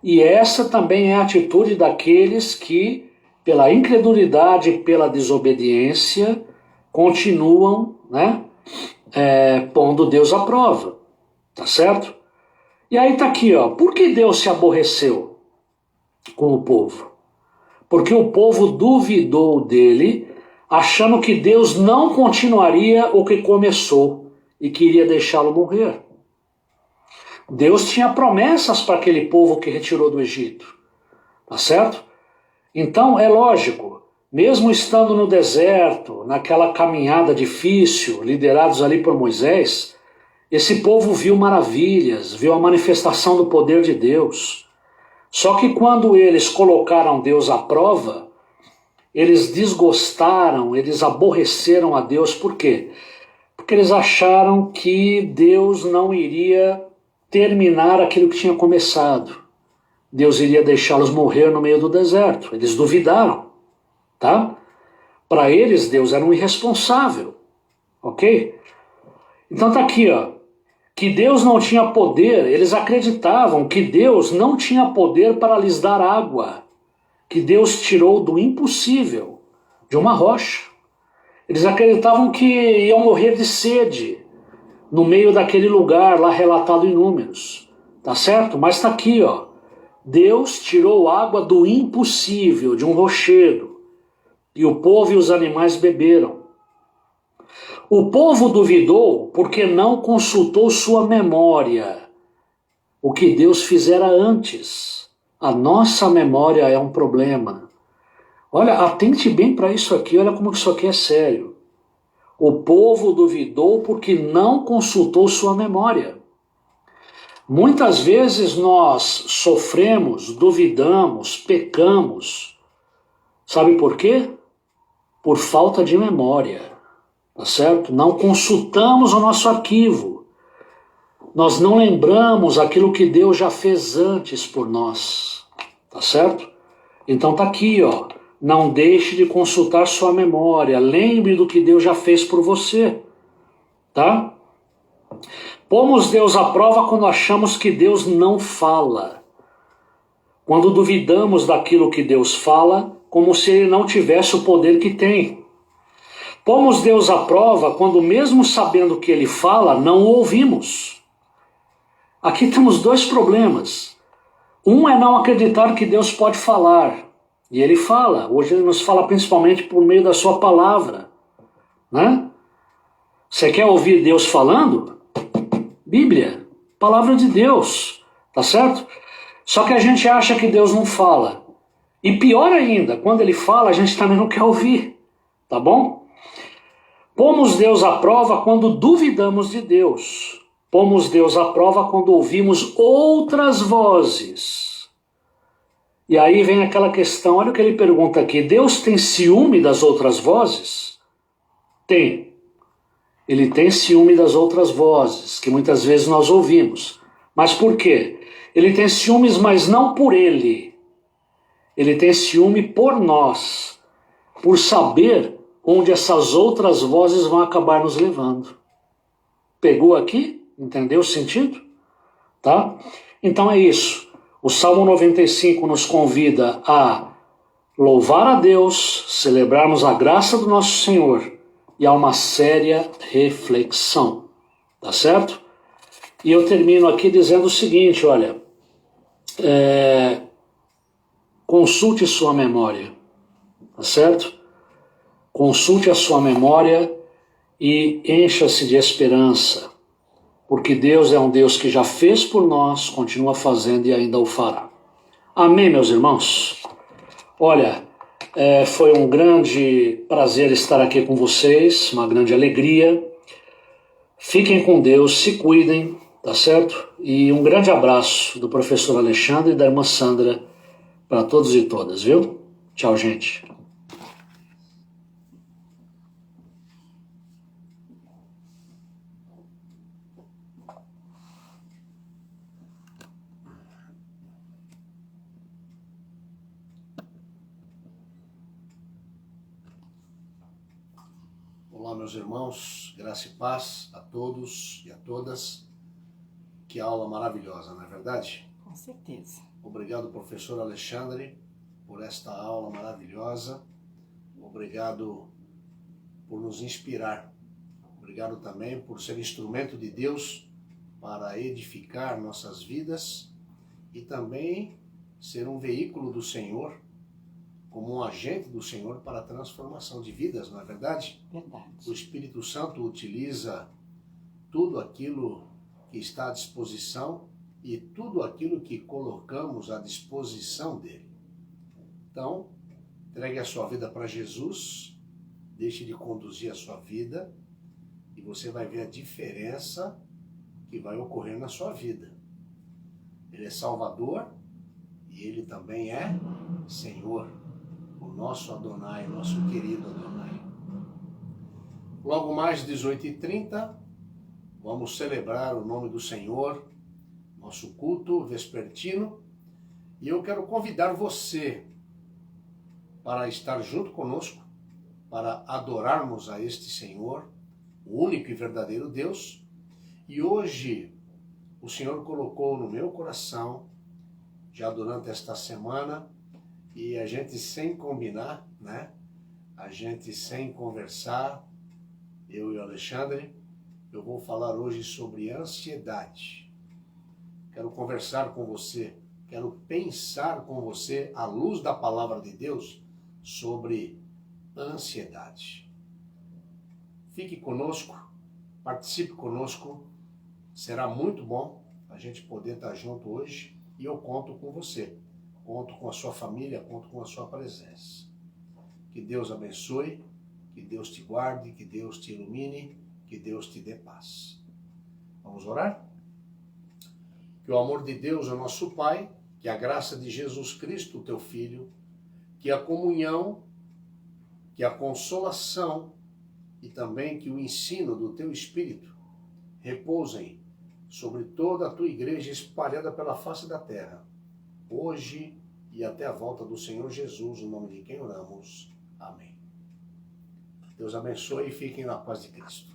Speaker 3: e essa também é a atitude daqueles que, pela incredulidade e pela desobediência, continuam, pondo Deus à prova. Tá certo? E aí tá aqui, ó. Por que Deus se aborreceu com o povo? Porque o povo duvidou dele, achando que Deus não continuaria o que começou e queria deixá-lo morrer. Deus tinha promessas para aquele povo que retirou do Egito. Tá certo? Então, é lógico, mesmo estando no deserto, naquela caminhada difícil, liderados ali por Moisés, esse povo viu maravilhas, viu a manifestação do poder de Deus. Só que quando eles colocaram Deus à prova, eles desgostaram, eles aborreceram a Deus. Por quê? Porque eles acharam que Deus não iria terminar aquilo que tinha começado. Deus iria deixá-los morrer no meio do deserto. Eles duvidaram, tá? Para eles, Deus era um irresponsável, ok? Então tá aqui, ó, que Deus não tinha poder, eles acreditavam que Deus não tinha poder para lhes dar água, que Deus tirou do impossível, de uma rocha. Eles acreditavam que iam morrer de sede no meio daquele lugar lá relatado em Números, tá certo? Mas tá aqui, ó, Deus tirou água do impossível, de um rochedo, e o povo e os animais beberam. O povo duvidou porque não consultou sua memória, o que Deus fizera antes. A nossa memória é um problema. Olha, atente bem para isso aqui, olha como isso aqui é sério. O povo duvidou porque não consultou sua memória. Muitas vezes nós sofremos, duvidamos, pecamos. Sabe por quê? Por falta de memória, tá certo? Não consultamos o nosso arquivo. Nós não lembramos aquilo que Deus já fez antes por nós, tá certo? Então tá aqui, ó. Não deixe de consultar sua memória. Lembre do que Deus já fez por você, tá? Pomos Deus à prova quando achamos que Deus não fala. Quando duvidamos daquilo que Deus fala, como se Ele não tivesse o poder que tem. Pomos Deus à prova quando, mesmo sabendo que Ele fala, não o ouvimos. Aqui temos dois problemas. Um é não acreditar que Deus pode falar. E Ele fala. Hoje Ele nos fala principalmente por meio da sua palavra, né? Você quer ouvir Deus falando? Bíblia, palavra de Deus, tá certo? Só que a gente acha que Deus não fala. E pior ainda, quando ele fala, a gente também não quer ouvir. Tá bom? Pomos Deus à prova quando duvidamos de Deus. Pomos Deus à prova quando ouvimos outras vozes. E aí vem aquela questão, olha o que ele pergunta aqui. Deus tem ciúme das outras vozes? Tem. Ele tem ciúme das outras vozes, que muitas vezes nós ouvimos. Mas por quê? Ele tem ciúmes, mas não por ele. Ele tem ciúme por nós, por saber onde essas outras vozes vão acabar nos levando. Pegou aqui? Entendeu o sentido? Tá? Então é isso. O Salmo 95 nos convida a louvar a Deus, celebrarmos a graça do nosso Senhor e a uma séria reflexão. Tá certo? E eu termino aqui dizendo o seguinte, olha, consulte sua memória, tá certo? Consulte a sua memória e encha-se de esperança, porque Deus é um Deus que já fez por nós, continua fazendo e ainda o fará. Amém, meus irmãos? Olha, foi um grande prazer estar aqui com vocês, uma grande alegria. Fiquem com Deus, se cuidem, tá certo? E um grande abraço do professor Alexandre e da irmã Sandra para todos e todas, viu? Tchau, gente.
Speaker 2: Olá, meus irmãos, graça e paz a todos e a todas. Que aula maravilhosa, não é verdade?
Speaker 1: Com certeza.
Speaker 2: Obrigado, professor Alexandre, por esta aula maravilhosa. Obrigado por nos inspirar. Obrigado também por ser instrumento de Deus para edificar nossas vidas e também ser um veículo do Senhor, como um agente do Senhor para a transformação de vidas, não é verdade?
Speaker 1: Verdade.
Speaker 2: O Espírito Santo utiliza tudo aquilo que está à disposição e tudo aquilo que colocamos à disposição dele. Então, entregue a sua vida para Jesus, deixe de conduzir a sua vida e você vai ver a diferença que vai ocorrer na sua vida. Ele é Salvador e ele também é Senhor, o nosso Adonai, nosso querido Adonai. Logo mais 18h30, vamos celebrar o nome do Senhor, nosso culto vespertino, e eu quero convidar você para estar junto conosco, para adorarmos a este Senhor, o único e verdadeiro Deus. E hoje o Senhor colocou no meu coração, já durante esta semana, e a gente sem combinar, né? A gente sem conversar, eu e o Alexandre, eu vou falar hoje sobre ansiedade. Quero conversar com você, quero pensar com você, à luz da palavra de Deus, sobre ansiedade. Fique conosco, participe conosco, será muito bom a gente poder estar junto hoje e eu conto com você, conto com a sua família, conto com a sua presença. Que Deus abençoe, que Deus te guarde, que Deus te ilumine, que Deus te dê paz. Vamos orar? Que o amor de Deus, o nosso Pai, que a graça de Jesus Cristo, teu Filho, que a comunhão, que a consolação e também que o ensino do teu Espírito repousem sobre toda a tua igreja espalhada pela face da terra, hoje e até a volta do Senhor Jesus, no nome de quem oramos. Amém. Deus abençoe e fiquem na paz de Cristo.